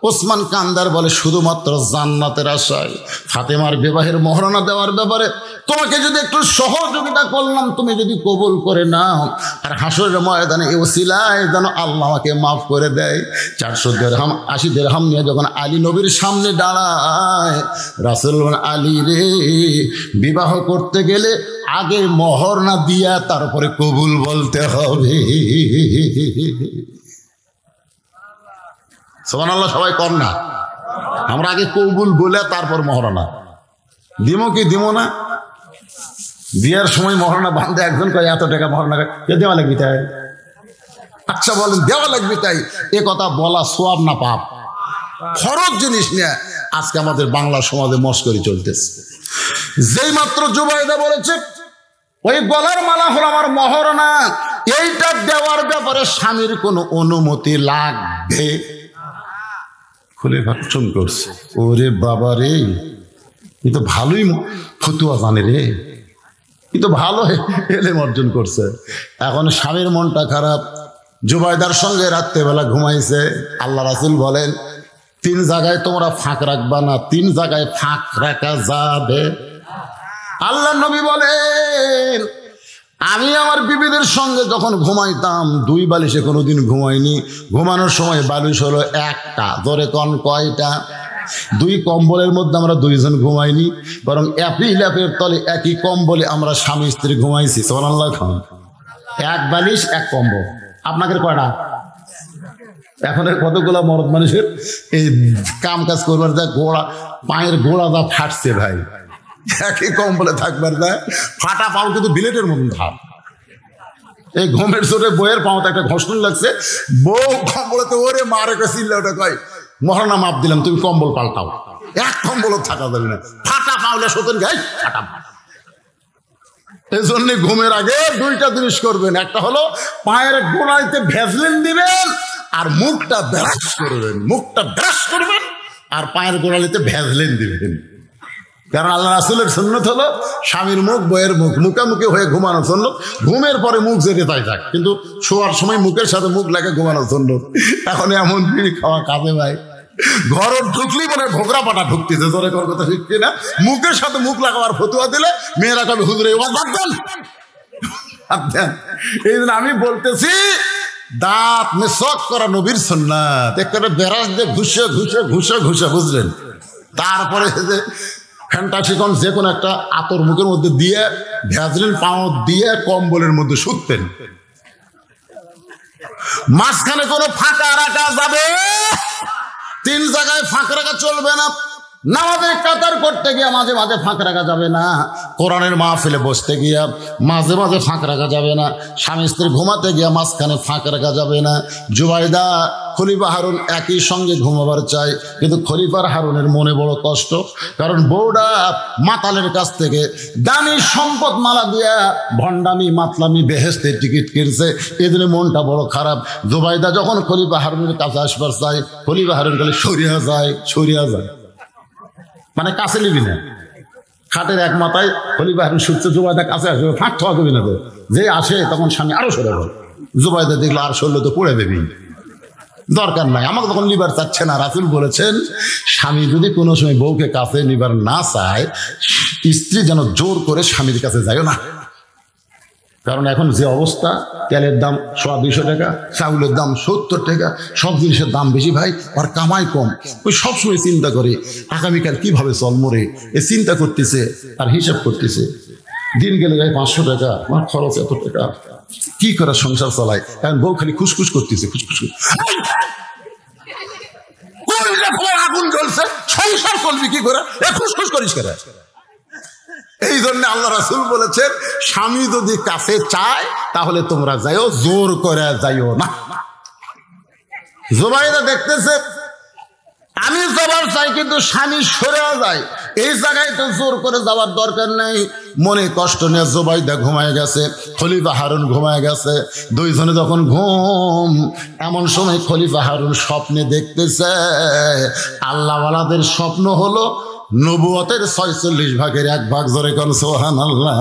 ওসমান কান্দার বলে শুধুমাত্র জান্নাতের আশায় ফাতেমার বিবাহের মহরনা দেওয়ার ব্যাপারে তোমাকে যদি একটু সহযোগিতা করলাম তুমি যদি কবুল করে নাও আর হাসরের ময়দানে এই ওসিলায় যেন আল্লাহ আমাকে মাফ করে দেয় 400 দিরহাম 80 দিরহাম নিয়ে যখন আলী নবীর সামনে দাঁড়ায় রাসূল আলী রে বিবাহ করতে গেলে আগে মহরনা দিয়া তারপরে কবুল বলতে হবে সুবহানাল্লাহ সবাই কর না আমরা আগে কবুল বলে তারপর মহরনা দিমো কি দিমো না বিয়ার সময় মহরনা বাঁধে একজন কয় এত টাকা মহরনা দেওয়া লাগবে তাই আচ্ছা বলেন দেওয়া লাগবে তাই এ কথা বলা সওয়াব না পাপ ফরজ জিনিস নিয়ে আজকে আমাদের বাংলা সমাজে মস্করি চলতেছে যেই মাত্র জুবাইদা বলেছে ওই গলার মালা হলো আমার মহরনা এইটা দেওয়ার ব্যাপারে স্বামীর কোনো অনুমতি লাগবে খুলে ভাষণ করছে ওরে বাবা রে এ তো ভালোই ফতুয়া জানে রে এ তো ভালো এলেম অর্জন করছে এখন স্বামীর মনটা খারাপ জুবাইদার সঙ্গে রাত্রেবেলা ঘুমাইছে আল্লাহ রাসূল বলেন 3 জায়গায় তোমরা ফাঁক রাখবা না 3 জায়গায় ফাঁক রাখা যাবে আল্লাহ নবী বলেন আমি আমার বিবিদের সঙ্গে যখন ঘুমাইতাম 2 বালিশে কোনোদিন ঘুমাইনি ঘুমানোর সময় বালিশ হলো একটা ধরে কোন কয়টা 2 কম্বলের মধ্যে আমরা 2 জন ঘুমাইনি বরং একই ল্যাপের তলে একই কম্বলে আমরা স্বামী স্ত্রী ঘুমাইছি সুবহানাল্লাহ খান এক বালিশ এক কম্বল আপনাদের কয়টা এখন কতগুলো মরদ মানুষের এই কাম কাজ করবার যা গোড়া পায়ের গোড়া যা ফাটছে ভাই একই কম্বলে থাকবার না ফাটা পাও কিন্তু বিলেটের মতন ধাপ এই ঘুমের চোটে বইয়ের পাওতে একটা ঘষণ লাগছে বউ কম্বলেতে ওরে মারে চিল্লা ওটা কয় মহরনা মাপ দিলাম তুমি কম্বল পাল্টাও এক কম্বল থাকা যাবে না ফাটা পাওলে সতেন গাই ফাটা এই জন্য ঘুমের আগে 2টা জিনিস করবেন একটা হলো পায়ের গোড়াইতে ভ্যাসলিন দিবেন আর মুখটা ব্রাশ করবেন আর পায়ের গোড়ালিতে ভ্যাসলিন দিবেন কারণ আল্লাহ রাসূলের সুন্নত হলো স্বামীর মুখ বইয়ের মুখ মুখামুখি হয়ে ঘুমানোর সুন্নত ঘুমের পরে মুখ যেতে তাই থাক কিন্তু শোয়ার সময় মুখের সাথে মুখ লাগে ঘুমানোর সুন্নত এখন এমন বিড়ি খাওয়া কাজে ভাই ঘর ঢুকলেই মনে ভোগরা পাটা ঢুকতেছে তোরে কর কথা শিখছি না মুখের সাথে মুখ লাগাবার ফতুয়া দিলে মেয়েরা কবে হুজুরে এই জন্য আমি বলতেছি দাঁত মেসক করা নবীর সুন্নাত, একটা বেরাস দিয়ে ঘুষে ঘুষে ঘুষে ঘুষে, বুঝলেন? তারপরে যে ফ্যান্টাসিকন যে কোনো একটা আতর মুখের মধ্যে দিয়ে ভ্যাজলিন পাও দিয়ে কম্বলের মধ্যে শুতেন। মাঝখানে কোনো ফাঁকা রাখা যাবে, 3 জায়গায় ফাঁকা রাখা চলবে না। নামাজের কাতার করতে গিয়া মাঝে মাঝে ফাঁক রাখা যাবে না। কোরআনের মাহফিলে বসতে গিয়া মাঝে মাঝে ফাঁক রাখা যাবে না। স্বামী স্ত্রী ঘুমাতে গিয়া মাঝখানে ফাঁক রাখা যাবে না। জুবাইদা খলিফা হারুন একই সঙ্গে ঘুমাবার চাই, কিন্তু খলিফার হারুনের মনে বড় কষ্ট, কারণ বউডা মাতালের কাছ থেকে দামি সম্পদ মালা দিয়া ভণ্ডামি মাতলামি বেহেস্তের টিকিট কিনছে, এদিনে মনটা বড় খারাপ। জুবাইদা যখন খলিফা হারুনের কাছে আসবার চাই, খলিফা হারুন বলে সরিয়া যায়, সরিয়া যায়, মানে কাছে নিবি না। খাটের এক মাথায় খলিফা হারুন শুচ্ছে, জুবাইদা কাছে আসবে, ফাঁক ঠোয়া দেবি না তো। যে আসে তখন স্বামী আরো সরে গেল। জুবাইদা দেখলো আর সরলে তো পড়ে দেবি, দরকার নাই, আমাকে তখন নিবার চাচ্ছে না। রাসূল বলেছেন, স্বামী যদি কোনো সময় বউকে কাছে নিবার না চায়, স্ত্রী যেন জোর করে স্বামীর কাছে যায় না। কারণ এখন যে অবস্থা, তেলের দাম 100-200 টাকা, চাউলের দাম 70 টাকা, সব জিনিসের দাম বেশি ভাই, আর কামাই কম। ওই সবসময় চিন্তা করে আগামীকাল কিভাবে চল মরে, এ চিন্তা করতেছে আর হিসাব করতেছে। দিন গেলে যায় 500 টাকা, আমার খরচ এত টাকা, কি করে সংসার চালায়। কারণ বউ খালি খুশখুশ করতেছে, খুশখুশ। আগুন জ্বলছে, সংসার করবি কি করে, এ খুশখুশ করিস করে। এই জন্য আল্লাহ রাসূল বলেছেন, স্বামী যদি কাছে চায় তাহলে তোমরা যাইও, জোর করে যাইও না। জুবাইদা দেখতেছে আমি যাবার চাই, কিন্তু স্বামী সরে যায়, এই জায়গায় তো জোর করে যাওয়ার দরকার নেই। মনে কষ্ট নিয়ে জুবাইদা ঘুমায় গেছে, খলিফা হারুন ঘুমায় গেছে। দুইজনে যখন ঘুম, এমন সময় খলিফা হারুন স্বপ্নে দেখতেছে, আল্লাহওয়ালাদের স্বপ্ন হলো নবুয়তের 46 ভাগের 1 ভাগ। জোরে কোন সুবহানাল্লাহ।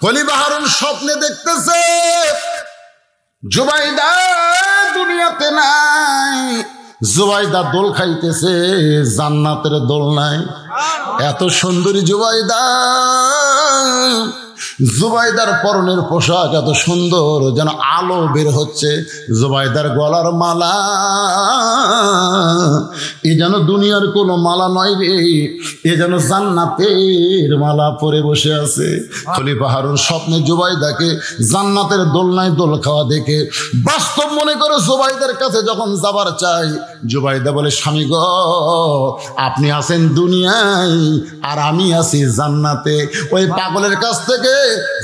খলিফা হারুন স্বপ্নে দেখতেছে জুবাইদা দুনিয়াতে নাই, জুবাইদা দোল খাইতেছে জান্নাতের দোলনায়। এত সুন্দরী জুবাইদা, জুবাইদার পরনের পোশাক এত সুন্দর, যেন আলো বের হচ্ছে। জুবাইদার গলার মালা এ যেন দুনিয়ার কোনো মালা নয় রে, এ যেন জান্নাতের মালা পরে বসে আছে। খলিফা হারুন স্বপ্নে জুবাইদাকে জান্নাতের দোলনায় দোল খাওয়া দেখে বাস্তব মনে করে জুবাইদার কাছে যখন যাবার চাই, জুবাইদা বলে, স্বামী গো, আপনি আছেন দুনিয়ায় আর আমি আছি জান্নাতে। ওই পাগলের কাছ থেকে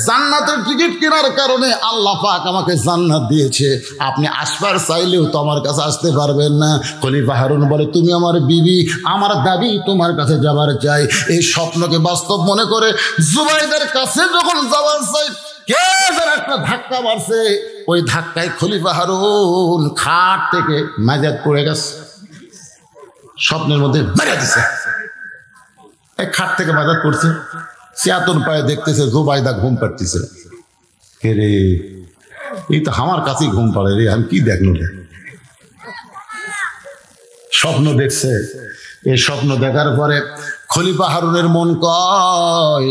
জান্নাতের টিকিট কেনার কারণে আল্লাহ পাক আমাকে জান্নাত দিয়েছে, আপনি আসবার চাইলেও তো আমার কাছে আসতে পারবেন না। খলিফা হারুন বলে, তুমি আমার বিবি, আমার দাবি তোমার কাছে যাবার চাই। এই স্বপ্নকে বাস্তব মনে করে জুবাইদার কাছে যখন যাবার চাই, কে যেন একটা ধাক্কা মারছে। ওই ধাক্কায় খলিফা হারুন খাট থেকে মাজাত পড়ে গেছে, স্বপ্নের মধ্যে মেরে দিছে। এই খাট থেকে মাজাত পড়ছে, চেতন পায়ে দেখতেছে জুবাইদা ঘুম পাড়তেছে। কে রে, এই তো আমার কাছেই ঘুম পাড়ে রে, আমি কি দেখলো রে। স্বপ্ন দেখছে। এই স্বপ্ন দেখার পরে খলিফা হারুনের মন কয়,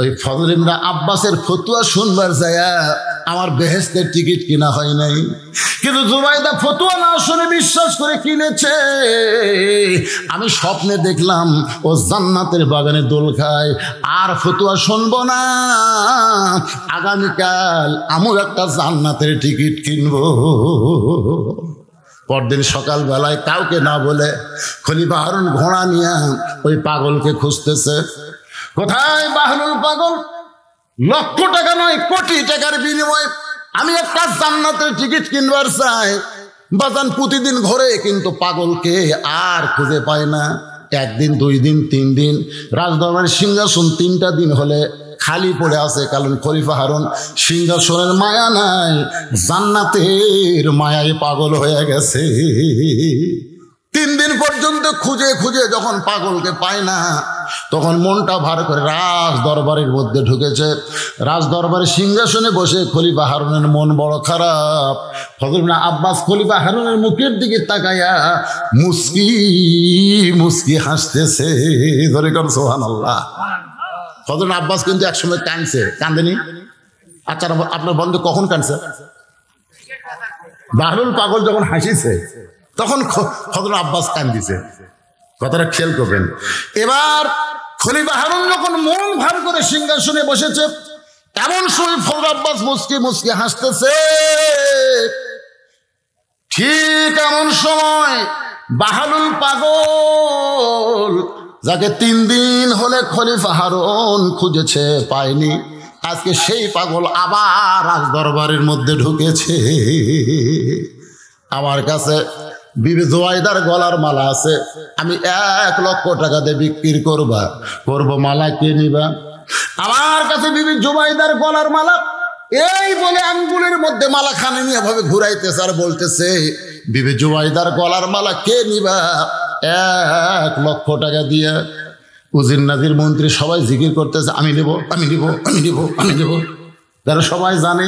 ওই ফজল ইবনে আব্বাসের ফতুয়া শুনবার যায় আমার বেহেশতের টিকিট কিনা হয় নাই, কিন্তু জুবাইদা ফতুয়া না শুনে বিশ্বাস করে কিনেছে। আমি স্বপ্নে দেখলাম ও জান্নাতের বাগানে দোল খায়, আর ফতুয়া শুনবো না, আগামীকাল আমিও একটা জান্নাতের টিকিট কিনবো। পরদিন সকালবেলায় কাউকে না বলে খলিফা হারুন ঘোড়া নিয়ে ওই পাগলকে খুঁজতেছে। কোথায় বাহলুল পাগল? লক্ষ টাকা নয়, কোটি টাকার বিনিময়ে আমি একটা জান্নাতের টিকিট কিনবার চাই। বাজান প্রতিদিন ঘরে, কিন্তু পাগলকে আর খুঁজে পায় না। 1 দিন 2 দিন 3 দিন, রাজদরবারের সিংহাসন 3টা দিন হলে খালি পড়ে আছে, কারণ খলিফা হারুন সিংহাসনের মায়া নাই, জান্নাতের মায়ায় পাগল হয়ে গেছে। 3 দিন পর্যন্ত খুঁজে খুঁজে যখন পাগলকে পায় না, তখন মনটা ভার করে রাজ দরবারের মধ্যে ঢুকেছে। রাজ দরবারের সিংহাসনে বসে খলিফা হারুনের মন বড় খারাপ। ফজল ইবনে আব্বাস খলিফা হারুনের মুখের দিকে তাকায়া মুস্কি মুস্কি হাসতেছে। ধরে কর সুবহানাল্লাহ। ফজল ইবনে আব্বাস কিন্তু একসময় কাঁদছে, কাঁদেনি? আচ্ছা, আপনার বন্ধু কখন কাঁদছে? বাহলুল পাগল যখন হাসিছে তখন হযরত আব্বাস কান্দিছে। কথাটা খেয়াল করবেন। এবার খলিফা হারুন যখন মন ভার করে সিংহাসনে বসেছে, এমন সময় হযরত আব্বাস মুস্কি মুস্কি হাসতেছে। ঠিক এমন সময় বাহলুল পাগল, যাকে 3 দিন হলে খলিফা হারুন খুঁজেছে পায়নি, আজকে সেই পাগল আবার রাজ দরবারের মধ্যে ঢুকেছে। আমার কাছে বিবি জুবাইদার গলার মালা আছে, আমি 1 লক্ষ টাকা দিয়ে বিক্রি করবো, মালা কে নিবা? আমার কাছে বিবি জুবাইদার গলার মালা, এই বলে আঙ্গুলের মধ্যে মালা খানে নিয়ে ভাবে ঘুরাইতেছে আর বলতেছে, বিবি জুবাইদার গলার মালা কে নিবা? 1 লক্ষ টাকা দিয়ে। উজির নাজির মন্ত্রী সবাই জিকির করতেছে, আমি নেব, আমি নেব, আমি নেব, আমি নেব। যারা সবাই জানে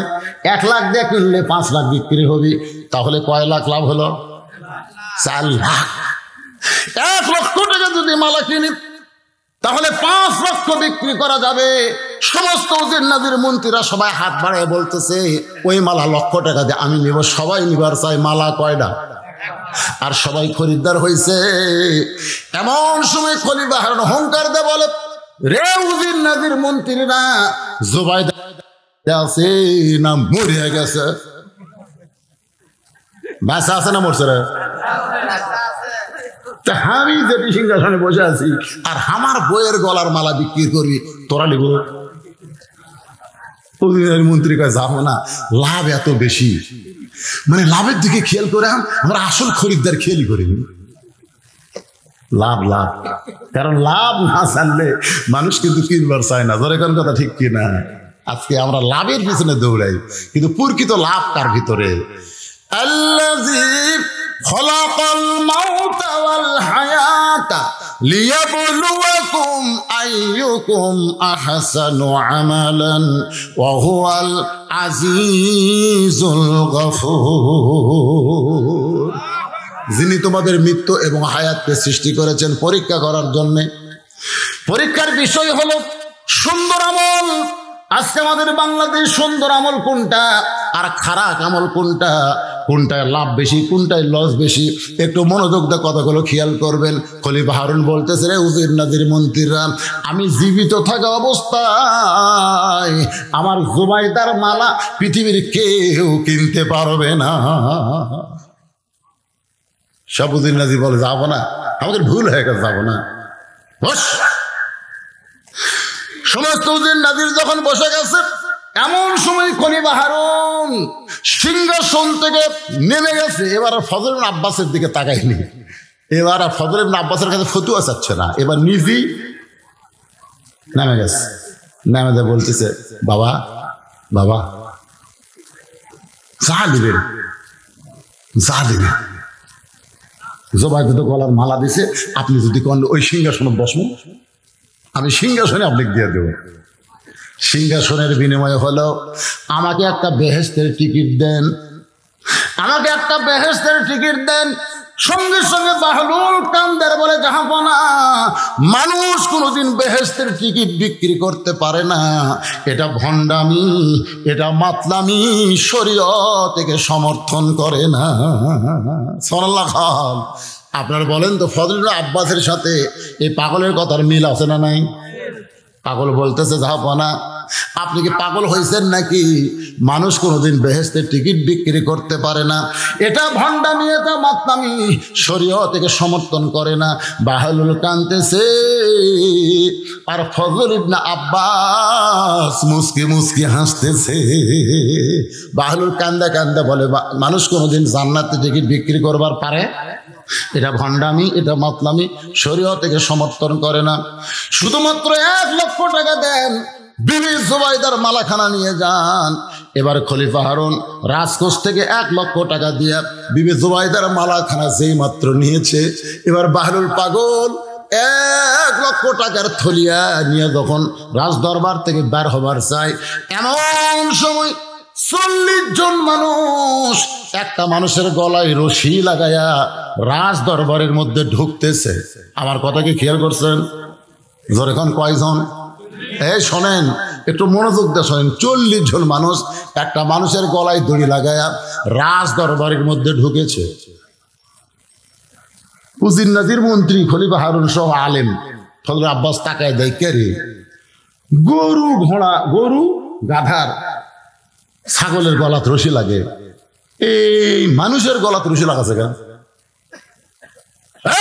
1 লাখ দিয়ে কিনলে 5 লাখ বিক্রি হবে, তাহলে কয় লাখ লাভ হলো? 4 লাখ। 1 লক্ষ টাকা যদি মালা কিনি তাহলে 5 লক্ষ বিক্রি করা যাবে। সমস্ত উজির নাজির মন্ত্রীরা সবাই হাত বাড়ায় বলতেছে, ওই মালা 1 লক্ষ টাকা দিয়ে আমি নিব। সবাই নিবার চাই, মালা কয়টা? আর সবাই খরিদ্দার হয়েছে। এমন সময় খলিফা হারুন অহংকার দিয়ে বলে, রে উজির নাজির মন্ত্রীরা, জুবাইদা আছে না মরে গেছে? বাসা আছে না মরছে? আমি যেটি সিংহাসনে বসে আছি আর আমার বইয়ের গলার মালা বিক্রি করবি, তোরা নিব? মন্ত্রী কয় যাবো না, লাভ এত বেশি। মানে লাভের দিকে খেয়াল করে আমরা আসল খরিদ্দার খেয়াল করিনি। লাভ লাভ, কারণ লাভ না জানলে মানুষ কিন্তু কিনবার চায় না। ধরে কোন কথা ঠিক কিনা? আজকে আমরা লাভের পিছনে দৌড়াই, কিন্তু প্রকৃত লাভ কার ভিতরে? আল্লাযী খলাকাল মাউতা ওয়াল হায়াতা লিয়াবলুয়াকুম আইয়ুকুম আহসানু আমালান ওয়া হুয়াল আজিজুল গফুর। যিনি তোমাদের মৃত্যু এবং হায়াতকে সৃষ্টি করেছেন পরীক্ষা করার জন্য। পরীক্ষার বিষয় হলো সুন্দর আমল। আজকে আমাদের বাংলাদেশ সুন্দর আমল কোনটা আর খারাপ আমল কোনটা, কোনটায় লাভ বেশি, কোনটায় লস বেশি, একটু মনোযোগ দিয়ে কথাগুলো খেয়াল করবেন। খলিফা হারুন বলতেছে, রে উজির নাজির মন্ত্রীরা, আমি জীবিত থাকা অবস্থায় আমার জুবাইদার মালা পৃথিবীর কেউ কিনতে পারবে না। সব উজির নাজির বলে, যাবো না, আমাদের ভুল হয়ে গেছে, যাবো না। সমস্ত উজির নাজির যখন বসে গেছে, এমন সময় খলিফা হারুন সিংহাসন থেকে নেমে গেছে। এবার ফজল ইবনে আব্বাসের দিকে তাকায়নি, এবার ফজল ইবনে আব্বাসের কাছে ফতুয়া চাচ্ছে না, এবার নিজেই নেমে গেছে। নেমে যা বলতেছে, বাবা বাবা যা দিবেন যা দিবেন, জুবাইদা তো গলার মালা দিছে, আপনি যদি কোন ওই সিংহাসনে বসবো, আমি সিংহাসনে আপনাকে দিয়ে দেব। সিংহাসনের বিনিময়ে হলো আমাকে একটা বেহেশতের টিকিট দেন, আমাকে একটা বেহেশতের টিকিট দেন। সঙ্গে সঙ্গে বাহলুল কান্দের বলে, জাহাপনা, মানুষ কোনোদিন বেহেশতের টিকিট বিক্রি করতে পারে না, এটা ভণ্ডামি, এটা মাতলামি, শরীয়ত থেকে সমর্থন করে না। সুবহানাল্লাহ খান। আপনারা বলেন তো, ফজল ইবনে আব্বাসের সাথে এই পাগলের কথার মিল আছে না নাই? পাগল বলতেছে, জাহাপনা, আপনি কি পাগল হয়েছেন নাকি? মানুষ কোনোদিন বেহেশতের টিকিট বিক্রি করতে পারে না, এটা ভণ্ডামি, এটা মাতলামি, শরীয়ত থেকে সমর্থন করে না। বাহলুল কাঁদতেছে আর ফজল ইবনে আব্বাস মুস্কি মুস্কি হাসতেছে। বাহলুল কান্দা কান্দা বলে, মানুষ কোনোদিন জান্নাতের টিকিট বিক্রি করবার পারে? এটা ভণ্ডামি, এটা মাতলামি, শরীয়ত থেকে সমর্থন করে না। শুধুমাত্র 1 লক্ষ টাকা দেন, বিবি জুবাইদার মালাখানা নিয়ে যান। এবার খলিফা হারুন রাজকোষ থেকে 1 লক্ষ টাকা দিয়ে বিবি জুবাইদার মালাখানা যেই মাত্র নিয়েছে, এবার বাহলুল পাগল 1 লক্ষ টাকার থলিয়া নিয়ে যখন রাজ দরবার থেকে বের হবার চাই, এমন সময় 40 জন মানুষ একটা মানুষের গলায় রশি লাগায়া রাজ দরবারের মধ্যে ঢুকতেছে। আমার কথা কি খেয়াল করছেন? জোরে কোন কয়জন? এই শোনেন, একটু মনোযোগ দিয়ে শোনেন, 40 জন মানুষ একটা মানুষের গলায় দড়ি লাগায়া রাজ দরবারের মধ্যে ঢুকেছে। উজির নাজির মন্ত্রী খলিফা হারুন সহ আলেম। ফজলে আব্বাস তাকায় দেয়, কে রে? গরু ঘোড়া, গরু গাধার ছাগলের গলাত রশি লাগে, এই মানুষের গলাত রশি লাগাছে কেন?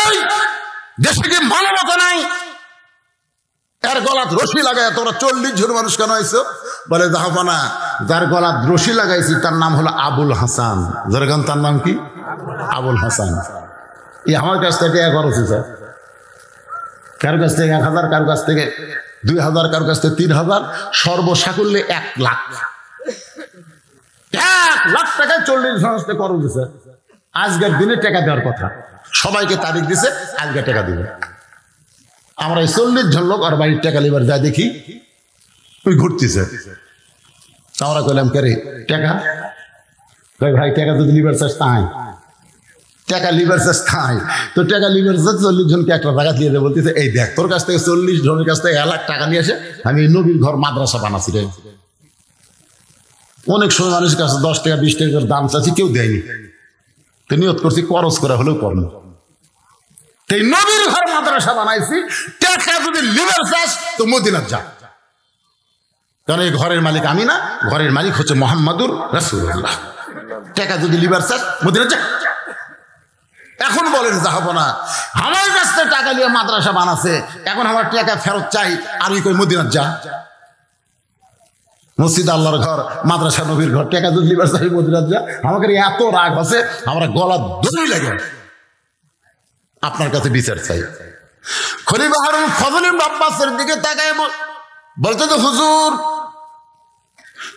এই দেশে কি মানবতা নাই? এর গলাত রশি লাগায় তোমরা 40 জন মানুষ কেন আইছো? বলে জাহাপানা, যার গলাত রশি লাগাইছি তার নাম হলো আবুল হাসান। যেরকম তার নাম কি? আবুল হাসান। এই আমার কাছ থেকে 1 খরচ স্যার, কারো কাছ থেকে 1000, কারো কাছ থেকে 2000, কারো কাছ থেকে 3000, সর্বসাকুল্যে 1 লাখ। 1 লাখ টাকায় 40 জন খরচ দিছে। আজকের দিনে টাকা দেওয়ার কথা, সবাইকে তারিখ দিছে, আজকে টাকা দিবে। আমরা 40 জন লোক আর বাড়ির টাকা লিবার যা দেখি ওই ঘুরতেছে। আমরা কইলাম, কে রে টাকা? কই ভাই টাকা যদি লিবার চাস তাই, টাকা লিবার চাস তাই, তো টাকা লিবার চাস 40 জনকে 1 লাখ টাকা দিয়ে দেবে। বলতেছে এই দেখ, তোর কাছ থেকে 40 জনের কাছ থেকে 1 লাখ টাকা নিয়ে আসে আমি নবীর ঘর মাদ্রাসা বানাচ্ছি রে। অনেক সময় মানুষের কাছে 10 টাকা 20 টাকার দাম চাচ্ছি, কেউ দেয়নি। তো নিয়ত করছি খরচ করা হলেও কর্ম, এই নবীর ঘর মাদ্রাসা বানাইছি। টাকা যদি লিবার চাস তো মদিনাত যা, কারণ এই ঘরের মালিক আমি না, ঘরের মালিক হচ্ছে মুহাম্মাদুর রাসূলুল্লাহ। টাকা যদি লিবার চাস মদিনাত যা। এখন বলেন জাহাবনা, আমার কাছ থেকে টাকা নিয়ে মাদ্রাসা বানাচ্ছে, এখন আমার টাকা ফেরত চাই, আর ওই কই মদিনাত যা। মসজিদ আল্লাহর ঘর, মাদ্রাসা নবীর ঘর, টাকা যদি লিবার চাই মদিনাত যা। আমাকে এত রাগ আছে, আমরা গলা দড়ি লাগে আপনার কাছে বিচার চাই। খলিফা হারুন ফজলে আব্বাসের দিকে তাকায় বলতে, তো হুজুর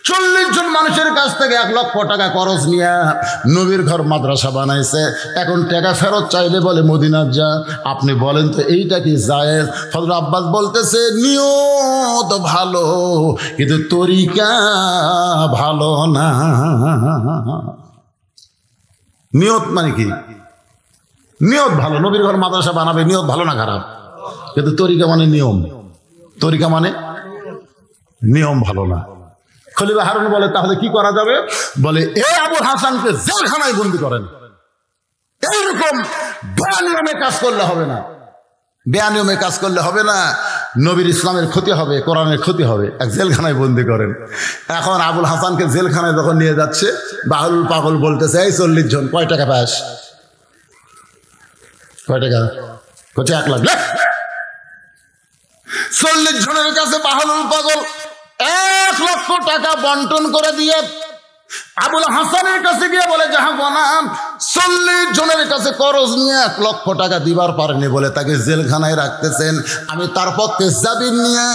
40 জন মানুষের কাছ থেকে 1 লক্ষ টাকা খরচ নিয়ে নবীর ঘর মাদ্রাসা বানাইছে, এখন টাকা ফেরত চাইলে বলে মদিনাত যা। আপনি বলেন তো এইটা কি জায়েজ? ফজলে আব্বাস বলতেছে, নিয়ত ভালো কিন্তু তরিকা ভালো না। নিয়ত মানে কি? নিয়ত ভালো, নবীর ঘর মাদ্রাসা বানাবে, নিয়ত ভালো না খারাপ? কিন্তু তরিকা মানে নিয়ম, তরিকা মানে নিয়ম ভালো না। খলিফা হারুন বলে, তাহলে কি করা যাবে? বলে, এ আবুল হাসানকে জেলখানায় বন্দী করেন। এইরকম বেআইনিয়মে কাজ করলে হবে না, বেআইনিয়মে কাজ করলে হবে না। নবীর ইসলামের ক্ষতি হবে, কোরআনের ক্ষতি হবে, এক জেলখানায় বন্দী করেন। এখন আবুল হাসানকে জেলখানায় যখন নিয়ে যাচ্ছে, বাহরুল পাগল বলতেছে, এই 40 জন কয় টাকা পাস? কয় টাকা? কোথায় 1 লাখ। 40 জনের কাছে বাহরুল পাগল 1 লক্ষ টাকা বন্টন করে দিয়ে আবুল হাসানের কাছে গিয়ে বলে, জাহাপনা 40 জনের কাছে খরচ নিয়ে 1 লক্ষ টাকা দিবার পারেনি বলে তাকে জেলখানায় রাখতেছেন। আমি তার পক্ষে জামিন নিয়ে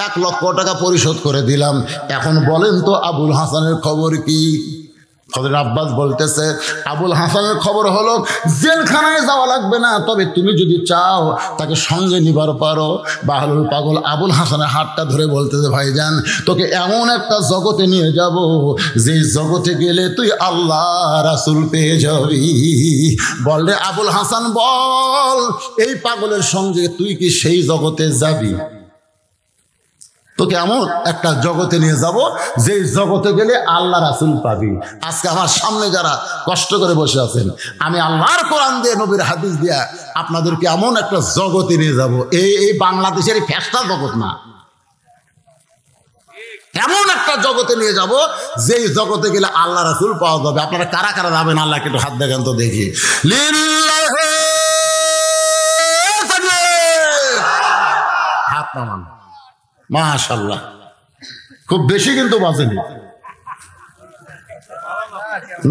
1 লক্ষ টাকা পরিশোধ করে দিলাম। এখন বলেন তো আবুল হাসানের খবর কি? ফজলে আব্বাস বলতেছে, আবুল হাসানের খবর হলো জেলখানায় যাওয়া লাগবে না, তবে তুমি যদি চাও তাকে সঙ্গে নিবার পারো। বাহরুল পাগল আবুল হাসানের হাতটা ধরে বলতেছে, ভাইজান তোকে এমন একটা জগতে নিয়ে যাব যে জগতে গেলে তুই আল্লাহ রাসূল পেয়ে যাবি। বললে আবুল হাসান বল, এই পাগলের সঙ্গে তুই কি সেই জগতে যাবি? তোকে এমন একটা জগতে নিয়ে যাব যে জগতে গেলে আল্লাহ রাসূল পাবি। আজকে আমার সামনে যারা কষ্ট করে বসে আছেন, আমি আল্লাহর কোরআন দিয়ে নবীর হাদিস দিয়া আপনাদেরকে এমন একটা জগতে নিয়ে যাব, এই বাংলাদেশের ফেস্টা জগৎ না, এমন একটা জগতে নিয়ে যাব যেই জগতে গেলে আল্লাহ রাসূল পাওয়া যাবে। আপনারা কারা কারা যাবেন আল্লাহকে একটু হাত দেখেন তো দেখি। হাত নামান। মাশাআল্লাহ, খুব বেশি কিন্তু বাজেনি।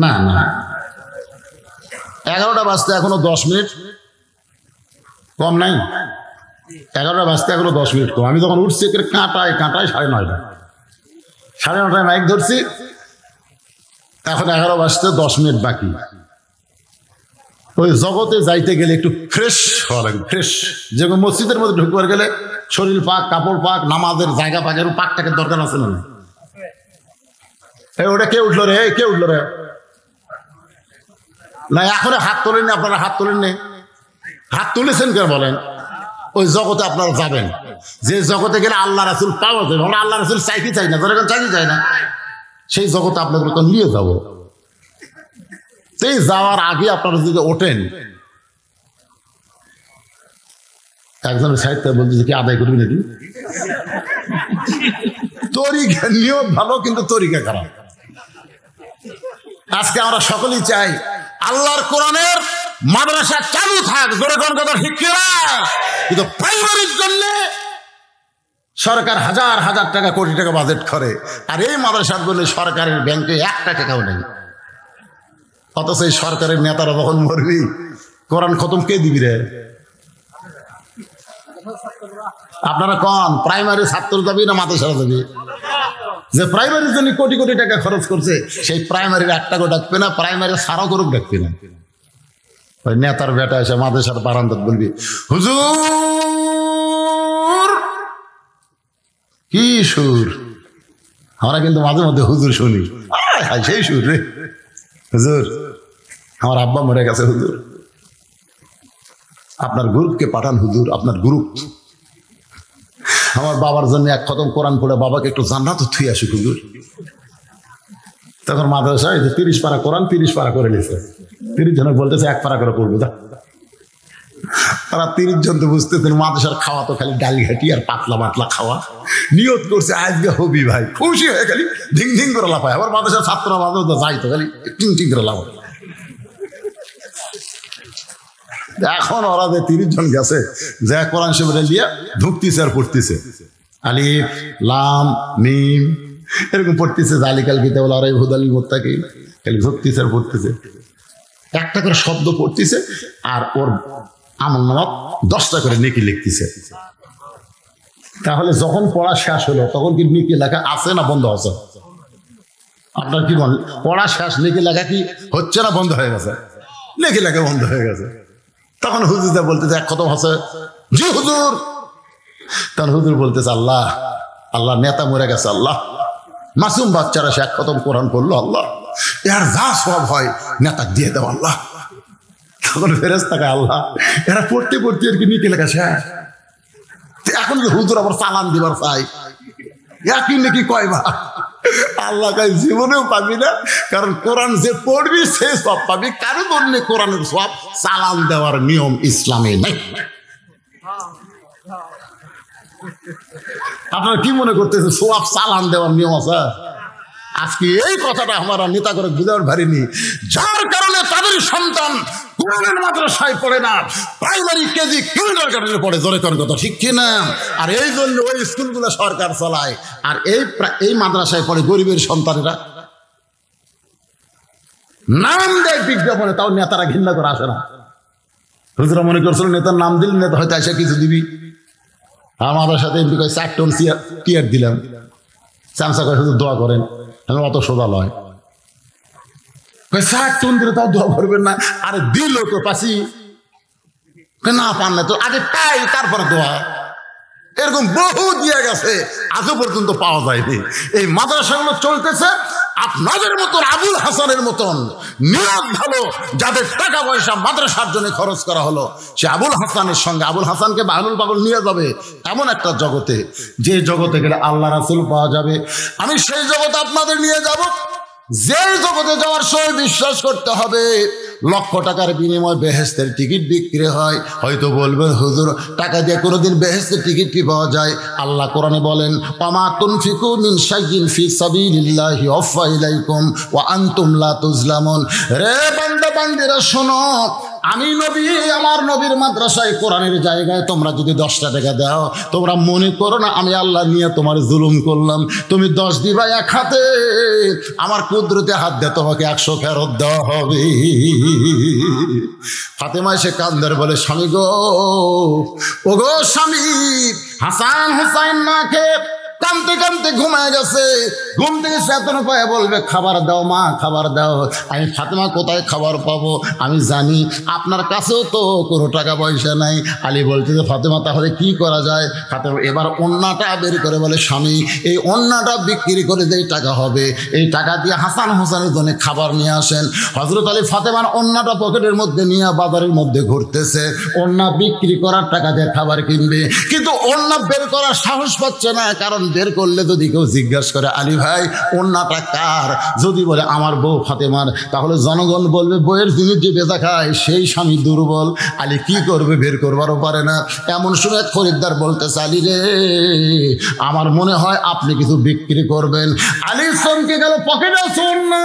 না না, 11টা বাজতে এখনো 10 মিনিট কম নাই। 11টা বাজতে এখনো 10 মিনিট কম। আমি যখন উঠছি কাঁটায় 9:30, 9:30 মাইক ধরছি, এখন 11 বাজতে 10 মিনিট বাকি। ওই জগতে যাইতে গেলে একটু ফ্রেশ হওয়া লাগবে, ফ্রেশ। যেরকম মসজিদের মধ্যে ঢুকবার গেলে শরীর পাক, কাপড় পাক, নামাজের জায়গা পাকের পাকটাকে দরকার আছে না? ওটা কে উঠলো রে? কে উঠলো রে? না, এখন হাত তোলেননি আপনারা? হাত তোলেননি? হাত তুলেছেন কেন বলেন? ওই জগতে আপনারা যাবেন, যে জগতে গেলে আল্লাহ রাসূল পাওয়া যাবে। আমরা আল্লাহ রাসূল চাইতে চাই না, যখন চাইতে চাই না, সেই জগতে আপনাদের তো নিয়ে যাবো। সেই যাওয়ার আগে আপনারা যদি ওঠেন, একজনের সাহিত্য বলছে কি আদায় করবি নাকি? তরিকা নিয়ত ভালো, কিন্তু তরিকা খারাপ। আজকে আমরা সকলেই চাই আল্লাহর কোরআনের মাদ্রাসা চালু থাক, জোরে কোন কথা ঠিক কিনা? কিন্তু প্রাইমারির জন্য সরকার হাজার হাজার টাকা কোটি টাকা বাজেট করে, আর এই মাদ্রাসার জন্য সরকারের ব্যাংকে 1 টাকাও নেই। অথচ এই সরকারের নেতারা যখন মরবি, কোরআন খতম কে দিবি রে? আপনারা কোন প্রাইমারি ছাত্র যাবি না মাদ্রাসা যাবি? যে প্রাইমারির জন্য কোটি কোটি টাকা খরচ করছে, সেই প্রাইমারির 1 টাকা ডাকবে না, প্রাইমারি সারা করুক ডাকবে না। ওই নেতার বেটা এসে মাদ্রাসার বারান্দাত বলবি, হুজুর কি সুর! আমরা কিন্তু মাঝে মধ্যে হুজুর শুনি, সেই সুর রে। হুজুর আমার আব্বা মরে গেছে, হুজুর আপনার গ্রুপকে পাঠান, হুজুর আপনার গ্রুপ আমার বাবার জন্য 1 খতম কোরআন পড়ে বাবাকে একটু জান্নাতে থুই আসুক হুজুর। তখন মাদ্রাসা 30 পারা কোরআন 30 পারা করে নিয়েছে, 30 জনের বলতেছে 1 পারা করে পড়বো। তারা 30 জন তো বুঝতেছেন মাদ্রাসার খাওয়া তো খালি ডাল ঘাটি আর পাতলা পাতলা খাওয়া। নিয়ত করছে আজকে হবি ভাই, খুশি হয়ে খালি ধিং ধিং করে লাফায়। আবার মাদ্রাসার ছাত্ররা মাঝে যাই তো খালি টিং টিং করে লাফায়। এখন ওরা যে 30 জন গেছে, যে কোরআন শরীফ নিয়ে ঢুকতেছে আর পড়তেছে, আলিফ লাম মিম এরকম পড়তেছে, জালিকাল কিতাবুল লা রাইব হুদাল লিল মুত্তাকিন, খালি ঢুকতেছে আর পড়তেছে, একটা করে শব্দ পড়তেছে, আর ওর আমলনামাত 10টা করে নেকি লিখতেছে। তাহলে যখন পড়া শেষ হলো, তখন কি নেকি লেখা আছে না বন্ধ আছে? আপনার কি বলেন, পড়া শেষ নেকি লেখা কি হচ্ছে না বন্ধ হয়ে গেছে? নেকি লেখা বন্ধ হয়ে গেছে। তখন হুজুরটা বলতেছে 1 খতম আছে, জি হুজুর। তখন হুজুর বলতেছে আল্লাহ আল্লাহ নেতা মরে গেছে, আল্লাহ মাসুম বাচ্চারা সে 1 খতম কোরআন পড়লো, আল্লাহ এর যা সব হয় নেতা দিয়ে দাও আল্লাহ। তখন ফেরেশতাকে আল্লাহ এরা পড়তে পড়তে আর কি নিকে লেখা শেষ, এখন যে হুজুর আবার চালান দিবার চাই, একই নাকি কয়বার? আল্লাহ কয় জীবনেও পাবি না, কারণ কোরআন যে পড়বি সে সব পাবি, কারো জন্য কোরআনের সব চালান দেওয়ার নিয়ম ইসলামে নেই। আপনারা কি মনে করতেছে সব চালান দেওয়ার নিয়ম আছে? আজকে এই কথাটা আমরা নেতা করে বুঝার পারিনি, যার কারণে তাদের সন্তান কোরআনের মাদ্রাসায় পড়ে না, প্রাইমারি কেজি কিন্ডারগার্টেনে পড়ে, জোরে কোন কথা ঠিক কিনা? আর এই জন্য ওই স্কুলগুলো সরকার চালায়, আর এই মাদ্রাসায় পড়ে গরিবের সন্তানেরা। নাম দেয় বিজ্ঞাপনে, তাও নেতারা ঘৃণা করে আসে না। হুজুরা মনে করছিল নেতার নাম দিলে নেতা হয়তো এসে কিছু দিবি। আমাদের সাথে এমপি কয় 4 টন টিয়ার দিলাম, চামচা করে শুধু দোয়া করেন, অত সোজা লয়। 4 টন দিলে তাও দোয়া করবেন না? আরে দিল তো পাশি না, পান না তো আগে পাই তারপরে দোয়া। এরকম বহু দিয়ে গেছে, আজও পর্যন্ত পাওয়া যায়নি। এই মাদ্রাসাগুলো চলতেছে আপনাদের মতন আবুল হাসানের মতন নিয়ত ভালো, যাদের টাকা পয়সা মাদ্রাসার জন্য খরচ করা হলো, সে আবুল হাসানের সঙ্গে আবুল হাসানকে বাহলুল পাগল নিয়ে যাবে এমন একটা জগতে, যে জগতে গেলে আল্লাহ রাসূল পাওয়া যাবে। আমি সেই জগতে আপনাদের নিয়ে যাব, যে জগতে যাওয়ার সময় বিশ্বাস করতে হবে 1 লক্ষ টাকার বিনিময়ে বেহেশতের টিকিট বিক্রি হয়। হয়তো বলবেন হুজুর টাকা দিয়ে কোনোদিন বেহেশতের টিকিট কি পাওয়া যায়? আল্লাহ কোরআনে বলেন, ওয়ামা তুনফিকু মিন শাইইন ফি সাবিলিল্লাহি ওয়াফা ইলাইকুম ওয়া আনতুম লা তুজলামুন। রে বান্দা বান্দিরা শোনো, আমি নবী, আমার নবীর মাদ্রাসায় কোরআনের জায়গায় তোমরা যদি 10টা টাকা দাও, তোমরা মনে করো না আমি আল্লাহ নিয়ে তোমার জুলুম করলাম। তুমি 10 দিবা 1 হাতে, আমার কুদরতে হাত দিয়ে তোমাকে 100 ফেরত দেওয়া হবে। ফাতেমা এসে কান্দার বলে, স্বামী গো, ও গো স্বামী, হাসান হুসাইন না খেয়ে কানতে কানতে ঘুমায় গেছে। ঘুম থেকে চেতন পায়ে বলবে খাবার দাও মা, খাবার দাও। আমি ফাতেমা কোথায় খাবার পাবো? আমি জানি আপনার কাছেও তো কোনো টাকা পয়সা নাই। আলী বলতে যে ফাতেমা তাহলে কি করা যায়? ফাতেমা এবার ওন্নাটা বের করে বলে স্বামী এই ওন্নাটা বিক্রি করে যেই টাকা হবে এই টাকা দিয়ে হাসান হোসেনের জন্য খাবার নিয়ে আসেন। হযরত আলী ফাতেমার ওন্নাটা পকেটের মধ্যে নিয়ে বাজারের মধ্যে ঘুরতেছে। ওন্না বিক্রি করার টাকা দিয়ে খাবার কিনবে, কিন্তু ওন্না বের করার সাহস পাচ্ছে না, কারণ বের করলে যদি কেউ জিজ্ঞাসা করে আলী ভাই ওন্নাটা কার, যদি বলে আমার বউ ফাতেমার, তাহলে জনগণ বলবে বইয়ের জিনিস যে বেচা খায় সেই স্বামী দুর্বল। আলী কি করবে? বের করবারও পারে না। এমন সময় খরিদ্দার বলতেছে আলী রে আমার মনে হয় আপনি কিছু বিক্রি করবেন। আলী চমকে গেল, পকেটে ওন্না,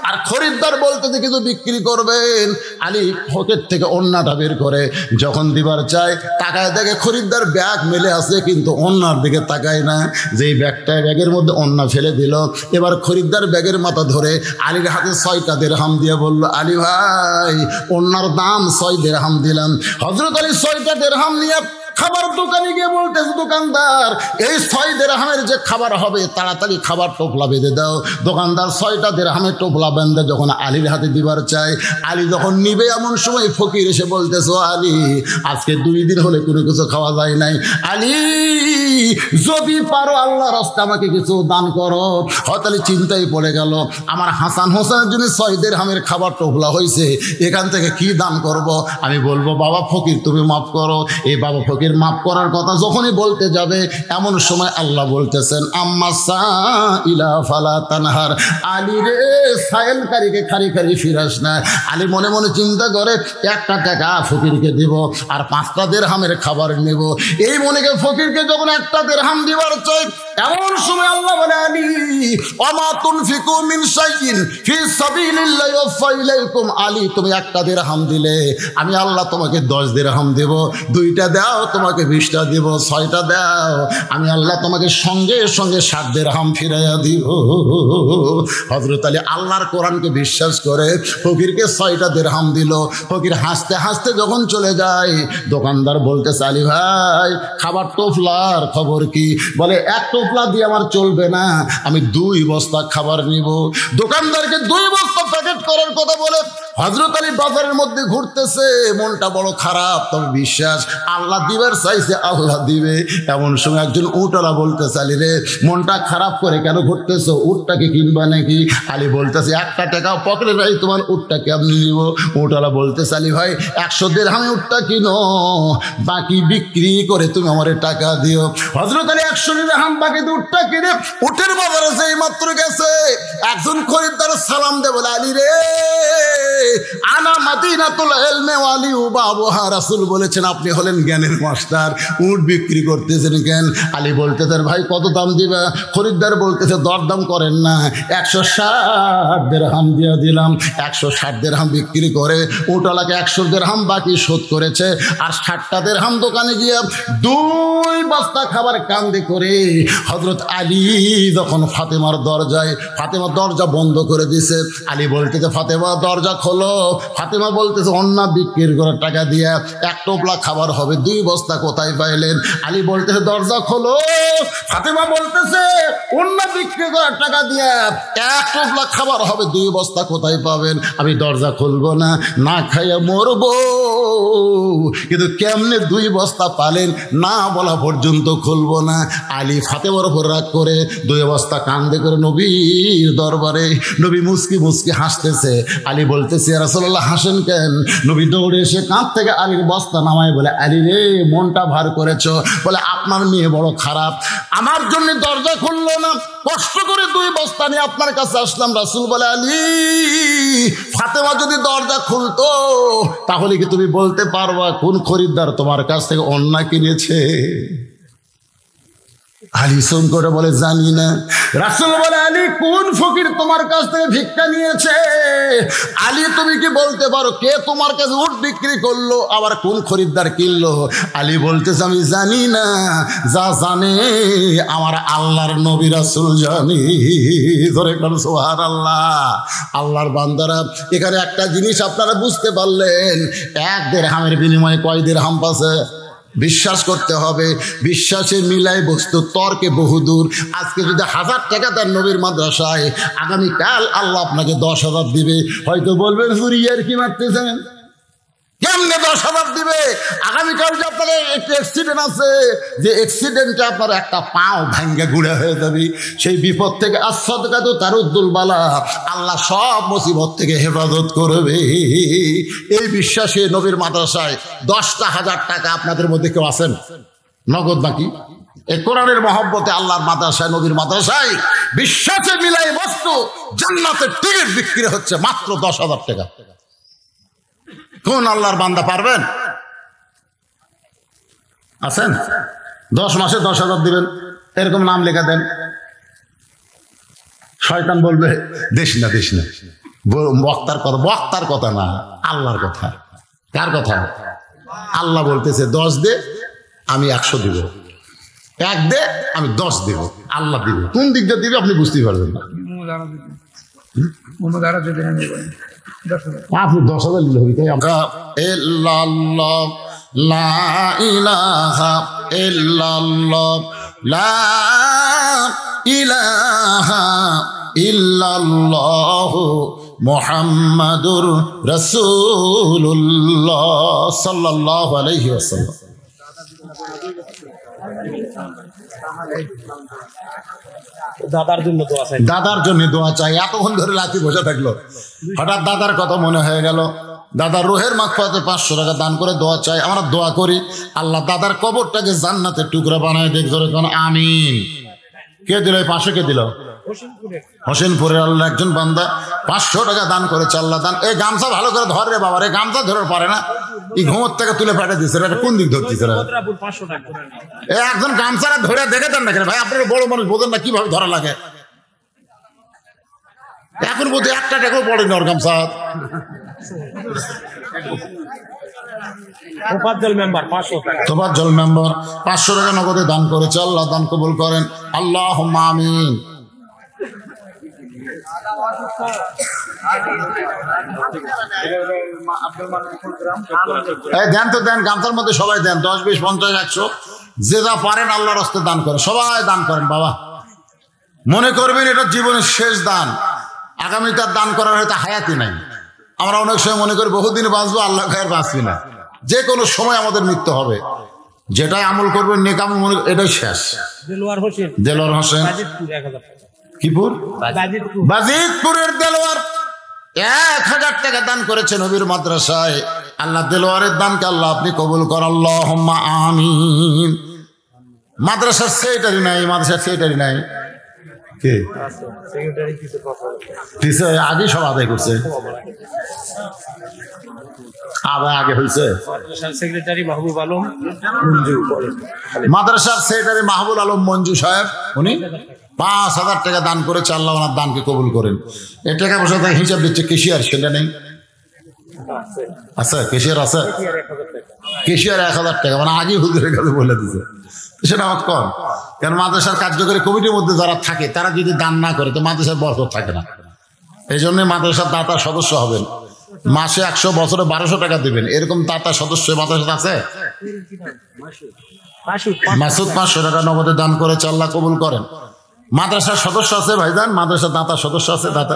আর খরিদ্দার বলতেছে কিছু বিক্রি করবেন। আলী পকেট থেকে ওন্নাটা বের করে যখন দিবার চায় তাকায় দেখে খরিদ্দার ব্যাগ মেলে আছে, কিন্তু ওন্নার দিকে তাকায় না। যেই ব্যাগের মধ্যে ওন্না ফেলে দিল, এবার খরিদ্দার ব্যাগের মাথা ধরে আলীর হাতে 6টা দিরহাম দিয়ে বলল আলী ভাই ওন্নার দাম 6 দিরহাম দিলাম। হযরত আলী 6টা দিরহাম নিয়ে খাবার দোকানে গিয়ে বলতেছে দোকানদার এই 6 দিরহামের যে খাবার হবে তাড়াতাড়ি খাবার টোপলা বেঁধে দাও। দোকানদার 6টা দিরহামের টোপলা বেঁধে যখন আলীর হাতে দিবার চায়, আলী যখন নিবে এমন সময় ফকির এসে বলতেছে আলী আজকে 2 দিন হলে কোনো কিছু খাওয়া যায় নাই, আলী যদি পারো আল্লাহর রাস্তায় আমাকে কিছু দান করো। হযরত আলী চিন্তায় পড়ে গেল, আমার হাসান হোসেনের জন্য 6 দিরহামের খাবার টোপলা হয়েছে, এখান থেকে কি দান করব? আমি বলবো বাবা ফকির তুমি মাফ করো। এই বাবা ফকির মাফ করার কথা যখনই বলতে যাবে এমন সময় আল্লাহ বলতেছেন আম্মা সাইলা ফালা তানহার, আলী রে সায়েলকারীকে খারি খারি ফিরাস না। আলী মনে মনে চিন্তা করে 1টা টাকা ফকিরকে দিব আর 5টা দিরহামের খাবার নেব। এই মনে করে ফকিরকে যখন 1টা দিরহাম দিবার চাই এমন সময় আল্লাহ বলে আলী ওমা তুনফিকু মিন শাইইন ফি সাবিলিল্লাহি ওয়াফা ইলাইকুম, আলী তুমি 1টা দিরহাম দিলে আমি আল্লাহ তোমাকে 10 দিরহাম দেব, 2টা দাও তোমাকে 20টা দিব, 6টা দাও আমি আল্লাহ তোমাকে সঙ্গে সঙ্গে 7 দিরহাম ফিরাইয়া দিব। হযরত আলী আল্লাহর কোরআনকে বিশ্বাস করে ফকিরকে 6টা দিরহাম দিল। ফকির হাসতে হাসতে যখন চলে যায় দোকানদার বলতেছে আলী ভাই খাবার টোপলার খবর কি? বলে 1 টোপলা দিয়ে আমার চলবে না, আমি 2 বস্তা খাবার নিব। দোকানদারকে 2 বস্তা প্যাকেট করার কথা বলে হযরত আলী বাজারের মধ্যে ঘুরতেছে, মনটা বড় খারাপ, তবে বিশ্বাস আল্লাহ দিবার চাইছে আল্লাহ দিবে। এমন সময় একজন উটওয়ালা বলতেছে আলী রে মনটা খারাপ করে কেন ঘুরতেছো, উটটাকে কিনবা নাকি? আলী বলতেছে 1টা টাকা পকেটে নাই, তোমার উটটাকে আপনি নিব। উটওয়ালা বলতেছে আলী ভাই 100 দিরহামে উটটা কিনো, বাকি বিক্রি করে তুমি আমার টাকা দিও। হযরত আলী 100 দিরহাম বাকি উটটা কিনে উটের বাজারে যেই মাত্র গেছে একজন খরিদ্দার সালাম দেয় বলে আলী রে আনা মাদিনাতুল ইলমি ওয়ালি বাবুহা, রাসূল বলেছেন আপনি হলেন জ্ঞানের মাস্টার, উট বিক্রি করতেছেন কেন? আলী বলতেছেন ভাই কত দাম দিবা? খরিদ্দার বলতেছে দরদাম করেন না, 160 দিরহাম দিয়ে দিলাম। 160 দিরহাম বিক্রি করে উটওয়ালাকে 100 দিরহাম বাকি শোধ করেছে, আর 60টা দিরহাম দোকানে গিয়ে 2 বস্তা খাবার কান্দে করে হযরত আলী যখন ফাতেমার দরজায়, ফাতেমা দরজা বন্ধ করে দিছে। আলী বলতেছে ফাতেমা দরজা খোলো। ফাতেমা বলতেছে অন্না বিক্রির করার টাকা দিয়ে 1 টোপলা খাবার হবে, 2 বস্তা কোথায় পাইলেন? আলী বলতেছে দরজা খোলো। ফাতেমা বলতেছে অন্না বিক্রি করার টাকা দিয়ে 1 টোপলা খাবার হবে, 2 বস্তা কোথায় পাবেন? আমি দরজা খুলবো না, না খাইয়া মরবো। কিন্তু কেমনে 2 বস্তা পালেন না বলা পর্যন্ত খুলবো না। আলী ফাতেমার উপর রাগ করে 2 বস্তা কান্দে করে নবীর দরবারে, নবী মুস্কি মুস্কি হাসতেছে। আলী বলতেছে ইয়া রাসূলুল্লাহ হাসেন কেন? নবী দৌড়ে এসে কাঁধ থেকে আলীর বস্তা নামায় বলে আলী রে মনটা ভার করেছো, বলে আপনার মেয়ে বড় খারাপ, আমার জন্য দরজা খুললো না, কষ্ট করে 2 বস্তা নিয়ে আপনার কাছে আসলাম। রাসূল বলে আলী ফাতেমা যদি দরজা খুলতো তাহলে কি তুমি বলতে পারবা কোন খরিদ্দার তোমার কাছ থেকে অন্না কিনেছে? আলী সোম করে বলে জানি না। রাসূল বলে আলী কোন ফকির তোমার কাছ থেকে ভিক্ষা নিয়েছে? আলী তুমি কি বলতে পারো কে তোমার কাছে উট বিক্রি করলো, আবার কোন খরিদ্দার কিনলো? আলী বলতেছে আমি জানি না, যা জানে আমার আল্লাহর নবী রাসূল জানি। ধরে কোন সুবহানাল্লাহ। আল্লাহর বান্দারা এখানে একটা জিনিস আপনারা বুঝতে পারলেন, 1 দিরহামের বিনিময়ে কয় দিরহাম পাচ্ছে? বিশ্বাস করতে হবে। বিশ্বাসে মিলাই বস্তু, তর্কে বহুদূর। আজকে যদি 1000 টাকা দেন নবীর মাদ্রাসায়, আগামীকাল আল্লাহ আপনাকে 10,000 দিবে। হয়তো বলবেন হুরিয়ার কি মারতেছেন, কেমনে 10,000 দিবে? আগামীকাল যে আপনার একটু অ্যাক্সিডেন্ট আছে, যে অ্যাক্সিডেন্টে আপনার একটা পাও ভাঙ্গে গুঁড়া হয়ে যাবে, সেই বিপদ থেকে আসাদকা তো তারুদ্দুল বালা, আল্লাহ সব মুসিবত থেকে হেফাজত করবে। এই বিশ্বাসে নবীর মাদ্রাসায় 10,000 টাকা আপনাদের মধ্যে কেউ আছেন নগদ বাকি? এই কোরআনের মহব্বতে আল্লাহর মাদ্রাসায়, নবীর মাদ্রাসায় বিশ্বাসে মিলাই বস্তু জান্নাতের টিকিট বিক্রি হচ্ছে মাত্র 10,000 টাকা। কোন আল্লাহর বান্দা পারবেন? আছেন? 10 মাসে 10,000 দিবেন, এরকম নাম লেখা দেন। শয়তান বলবে দেশ না দেশ না, বক্তার কথা না, আল্লাহর কথা। কার কথা? আল্লাহ বলতেছে 10 দে, আমি 100 দিব। 1 দে, আমি 10 দিব। আল্লাহ দিবে। কোন দিক দিয়ে দিবে আপনি বুঝতেই পারবেন না। আপনি 10,000 দিলে হবে। তাই আমরা ইল্লাল্লাহ লা ইলাহা ইল্লাল্লাহ লা ইলাহা ইল্লাল্লাহ মুহাম্মাদুর রাসূলুল্লাহ সাল্লাল্লাহু আলাইহি ওয়াসাল্লাম। দাদার জন্য দোয়া চাই। এতক্ষণ ধরে লাঠি বসে থাকলো, হঠাৎ দাদার কথা মনে হয়ে গেল। দাদার রুহের মাগফিরাতে 500 টাকা দান করে দোয়া চাই। আমরা দোয়া করি আল্লাহ দাদার কবরটাকে জান্নাতের টুকরা বানায় দেখ। ধরে কোন আমিন। কে দিল? 500 কে দিল? হোসেনপুরের আল্লাহ একজন বান্দা 500 টাকা দান করেছে। আল্লাহ দান। এই গামছা ভালো করে ধর রে বাবা রে, গামছা ধরে পারে না, এই ঘুমোর থেকে তুলে পাঠিয়ে দিচ্ছে। এটা কোন দিক ধরছিস? একজন গামছাটা ধরে দেখে দেন না কেন ভাই? আপনারা বড় মানুষ, বোঝেন না কিভাবে ধরা লাগে? এখন বোধহয় 1 টাকাও পড়েনি ওর গামছা। তোফাজ্জল মেম্বার 500 টাকা নগদে দান করেছে। আল্লাহ দান কবুল করেন। আল্লাহুম্মা আমিন। দেন তো দেন, গামছার মধ্যে সবাই দেন। 10, 20, 50, 100 যে যা পারেন আল্লাহর রাস্তায় দান করেন। সবাই দান করেন বাবা। মনে করবেন এটা জীবনের শেষ দান, আগামী তার দান করার হয়তো হায়াতি নাই। আমরা অনেক সময় মনে করি বহুদিন বাঁচবো, আল্লাহ খায়ের বাঁচবি না। যে কোনো সময় আমাদের মৃত্যু হবে। যেটাই আমল করবেন নেক আমল মনে, এটাই শেষ। দেলোয়ার হোসেন কিপুর বাজিতপুরের দেলোয়ার 1000 টাকা দান করেছে নবীর মাদ্রাসায়। আল্লাহ দেলোয়ারের দানকে আল্লাহ আপনি কবুল কর। আল্লাহুম্মা আমিন। মাদ্রাসার সেক্রেটারি নাই, মাদ্রাসার সেক্রেটারি নাই। কে আগে সব আদায় করছে? আগে হয়েছে মাদ্রাসার সেক্রেটারি মাহবুব আলম মঞ্জু সাহেব। উনি 5,000 টাকা দান করেছে। আল্লাহ ওনার দানকে কবুল করেন। এ টাকা পয়সা তার হিসাব দিচ্ছে কেশিয়ার, সেটা নেই? আচ্ছা কেশিয়ার আছে, কেশিয়ার 1,000 টাকা, মানে আগে হুজুরের কাছে বলে দিচ্ছে। সেটা আমার কম, কারণ মাদ্রাসার কার্যকরী কমিটির মধ্যে যারা থাকে তারা যদি দান না করে তো মাদ্রাসার বরকত থাকে না। এই জন্য মাদ্রাসার দাতা সদস্য হবেন। মাসে 100, বছরে 1200 টাকা দিবেন। এরকম দাতা সদস্য মাদ্রাসা আছে? মাসুদ 500 টাকা নগদে দান করেছে। আল্লাহ কবুল করেন। মাদ্রাসার সদস্য আছে ভাইজান? মাদ্রাসার দাতা সদস্য আছে? দাতা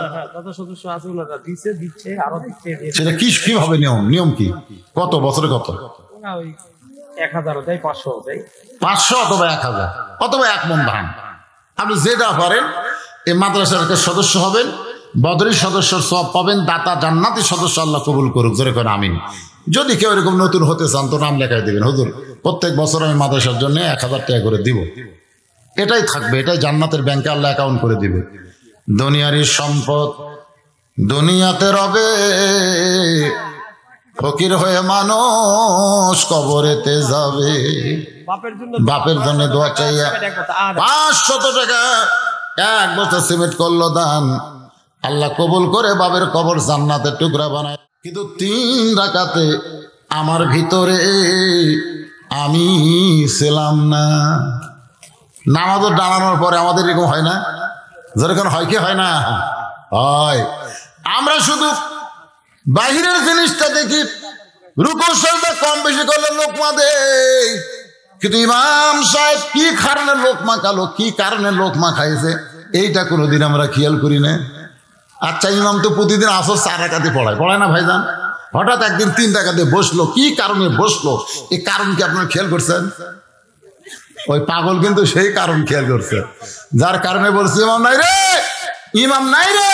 সেটা কিভাবে নিয়ম কি? কত বছরে কত? 500 অথবা 1000 অথবা 1 মণ ধান। আপনি যেটা পারেন এই মাদ্রাসার সদস্য হবেন, বদরি সদস্যর সওয়াব পাবেন, দাতা জান্নাতি সদস্য আল্লাহ কবুল করুক। জোরে করে আমিন। যদি কেউ এরকম নতুন হতে চান তো নাম লেখাই দিবেন, হুজুর প্রত্যেক বছর আমি মাদ্রাসার জন্য 1000 টাকা করে দিব। এটাই থাকবে, এটাই জান্নাতের ব্যাংকে আল্লাহ অ্যাকাউন্ট করে দিবে। দুনিয়ারই সম্পদ দুনিয়াতে রবে, ফকির হয়ে মানুষ কবরেতে যাবে। বাপের জন্য দোয়া চাইয়া 500 টাকা 1 বছর সিমেন্ট করলো দান। আল্লাহ কবুল করে বাপের কবর জান্নাতের টুকরা বানায়। কিন্তু 3 রাকাতে আমার ভিতরে আমি ছিলাম না। নামাজও দাঁড়ানোর পরে আমাদের এরকম হয় না? যেরকম হয় কি হয় না? হয়। আমরা শুধু বাহিরের জিনিসটা দেখি, রুকু সাজদা কম বেশি করলে লোকমা দেয়, কিন্তু ইমাম সাহেব কি কারণে লোকমা খালো, কি কারণে লোকমা খাইছে, এইটা কোনোদিন আমরা খেয়াল করি না। আচ্ছা, ইমাম তো প্রতিদিন আসর 4 রাকাতে পড়ায় না ভাইজান? হঠাৎ একদিন 3 রাকাতে বসলো, কি কারণে বসলো, এই কারণ কি আপনারা খেয়াল করছেন? ওই পাগল কিন্তু সেই কারণ খেয়াল করছে, যার কারণে বলছে ইমাম নাই রে, ইমাম নাই রে,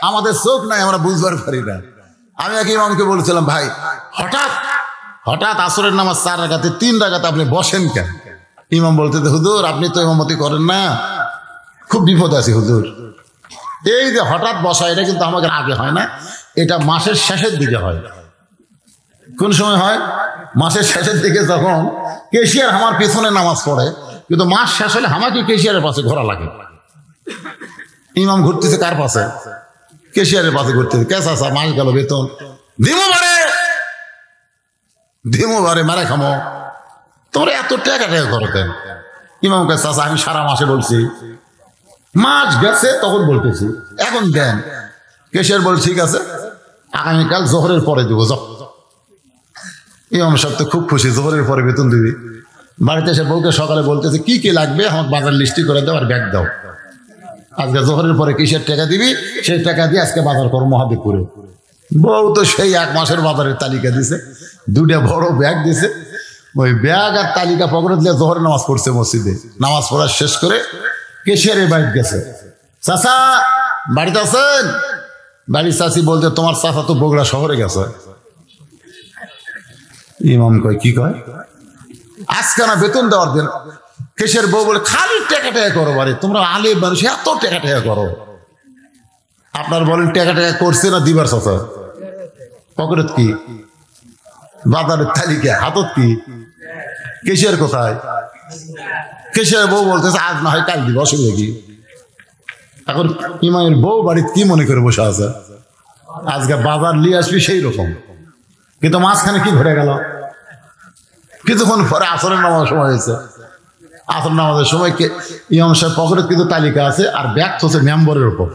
আমাদের চোখ নাই, আমরা বুঝবার পারি না। আমি এক ইমামকে বলছিলাম, ভাই হঠাৎ আসরের নামাজ 4 রাকাতে 3 রাকাতে আপনি বসেন কেন? ইমাম বলতে, হুজুর আপনি তো ইমামতি করেন না, খুব বিপদ আছে হুজুর। এই যে হঠাৎ বসা, এটা কিন্তু আমাদের আগে হয় না, এটা মাসের শেষের দিকে হয়। কোন সময় হয়? মাসের শেষের দিকে, যখন কেশিয়ার আমার পেছনে নামাজ পড়ে, কিন্তু মাস শেষ হলে আমাকে কেশিয়ারের পাশে ঘোরা লাগে। ইমাম ঘুরতেছে কার পাশে? কেশিয়ারের পাশে ঘুরতেছে। কে চাচা মাস গেল বেতন দিমো বারে মারে খামো, তোমরা এত টাকা করো কেন? ইমাম কে চাচা আমি সারা মাসে বলছি, মাস গেছে তখন বলতেছি, এখন দেন। কেশিয়ার বল ঠিক আছে, আগামীকাল জোহরের পরে দেবো। ইমাম সাহেব তো খুব খুশি, জোহরের পরে বেতন দিবি। বাড়িতে এসে বউকে সকালে বলতেছে, কি কি লাগবে আমার বাজার লিস্টি করে দাও আর ব্যাগ দাও, আজকে জোহরের পরে কিসের টাকা দিবি, সেই টাকা দিয়ে আজকে বাজার করো মহাদেবপুরে। বউ তো সেই 1 মাসের বাজারের তালিকা দিছে, 2টা বড় ব্যাগ দিছে। ওই ব্যাগ আর তালিকা পকেটে দিয়ে জোহরের নামাজ পড়ছে মসজিদে। নামাজ পড়া শেষ করে কেশিয়ারের বাড়িতে গেছে। চাচা বাড়িতে আছেন? বাড়ির চাচি বলতে, তোমার চাচা তো বগুড়া শহরে গেছে। ইমাম কয়, কি কয়? আজকে না বেতন দেওয়ার দিন। কেশের বউ বলে, খালি টাকা করো বাড়ি, তোমরা আলে মানুষ এত টাকা করো। আপনার বলেন টাকা করছে না দিবার চাচা? পকেটত কি? বাজারের তালিকা হাতত কি? কেশের কোথায়? কেশের বউ বলতেছে, আজ না হয় কাল দিব, অসুবিধা কি? এখন ইমামের বউ বাড়িতে কি মনে করে বসে আছে, আজকে বাজার নিয়ে আসবি সেই রকম। কিন্তু মাঝখানে কি ঘটে গেল? কিছুক্ষণ পরে আসরের নামাজের সময় হয়েছে। আসর নামাজের সময় ইমাম সাহেব পকেটে কিন্তু তালিকা আছে, আর ব্যাগ হচ্ছে মেম্বরের উপর।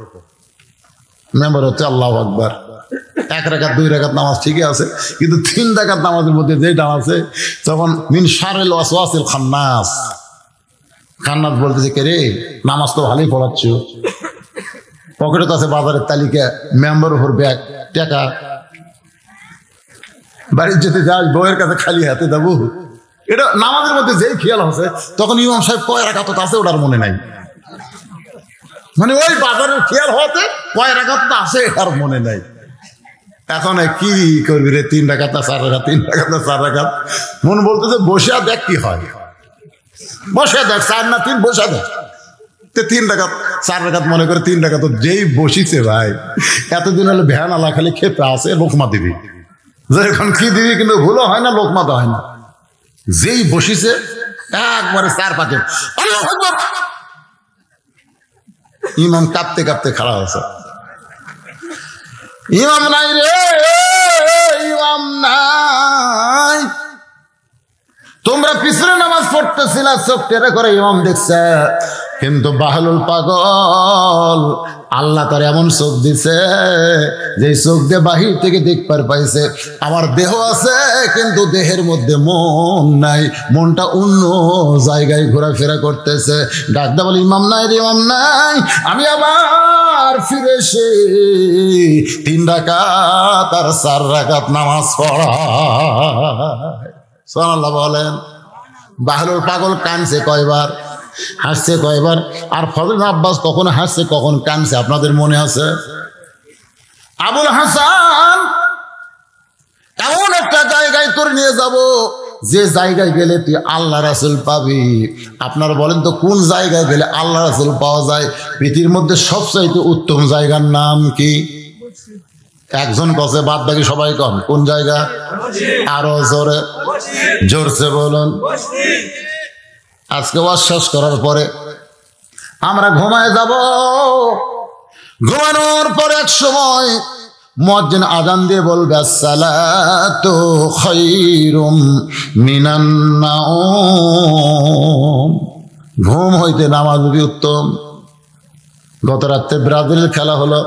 মেম্বার হচ্ছে আল্লাহু আকবার। 1 রাকাত 2 রাকাত নামাজ ঠিকই আছে, কিন্তু 3 রাকাত নামাজের মধ্যে যেটা আছে, তখন মিন শারিল ওয়াসওয়াসিল খান্নাস। খান্নাস বলতেছে, কে রে, নামাজ তো ভালোই পড়াচ্ছ, পকেটে তো আছে বাজারের তালিকা, মেম্বারের উপর ব্যাগ, টাকা। বাড়ির যেতে যাস, বউয়ের কাছে খালি হাতে দেবো। এটা নামাজের মধ্যে যেই খেয়াল আছে, তখন ইমাম সাহেব কয় রাকাত আছে ওটার মনে নাই। মানে ওই বাজারের খেয়াল হতে কয় রাকাত আছে আর মনে নাই। এখন কি করবি রে, 3 রাকাত না 4 রাকাত, 3 রাকাত না 4 রাকাত। মন বলতেছে বসে দেখ কি হয়, বসে দেখ, 4 না 3 বসে দেখ। 3 রাকাত 4 রাকাত মনে করে 3 রাকাত যেই বসিছে ভাই, এতদিন হলে ভ্যান আলা খালি খেপে আছে, লোকমা দিবি যখন কি দিবি, কিন্তু ভুলও হয় না, লোকমা তো হয় না। যেই বসিছে একবারে 4 পাকে ইমাম কাঁপতে কাঁপতে খাড়া হয়েছে। ইমাম নাই রে, ইমাম নাই। তোমরা পিছনে নামাজ পড়তেছিল, চোখ টেরা করে ইমাম দেখছে, কিন্তু বাহলুল পাগল আল্লাহ তার এমন চোখ দিছে, যে চোখ দিয়ে বাহির থেকে দেখবার পাইছে আমার দেহ আছে, কিন্তু দেহের মধ্যে মন নাই, মনটা অন্য জায়গায় ঘোরাফেরা করতেছে। ডাকদা বলে, ইমাম নাই রে, ইমাম নাই। আমি আবার ফিরে এসে 3 রাকাত আর 4 রাকাত নামাজ পড়া। সুবহানাল্লাহ বলেন। বাহলুল পাগল কানছে কয়বার, হাসছে কয়বার, আর ফজল আব্বাস কখন হাসছে কখন কানছে আপনাদের মনে আছে? আবুল হাসান, এমন একটা জায়গায় তোর নিয়ে যাব, যে জায়গায় গেলে তুই আল্লাহ রাসূল পাবি। আপনারা বলেন তো, কোন জায়গায় গেলে আল্লাহ রাসূল পাওয়া যায়? পৃথিবীর মধ্যে সবচাইতে উত্তম জায়গার নাম কি? একজন কছে, বাদ বাকি সবাই কন। কোন জায়গা? আরো জোরে, জোরছে বলুন। আজকে বিশ্বাস করার পরে আমরা ঘুমায় যাব। ঘুমানোর পরে এক সময় মুয়াজ্জিন আযান দিয়ে বলবে, আসসালাতু খায়রুম মিনান নাওম। ঘুম হইতে নামাজ উত্তম। গত রাতে ব্রাজিলের খেলা হলো,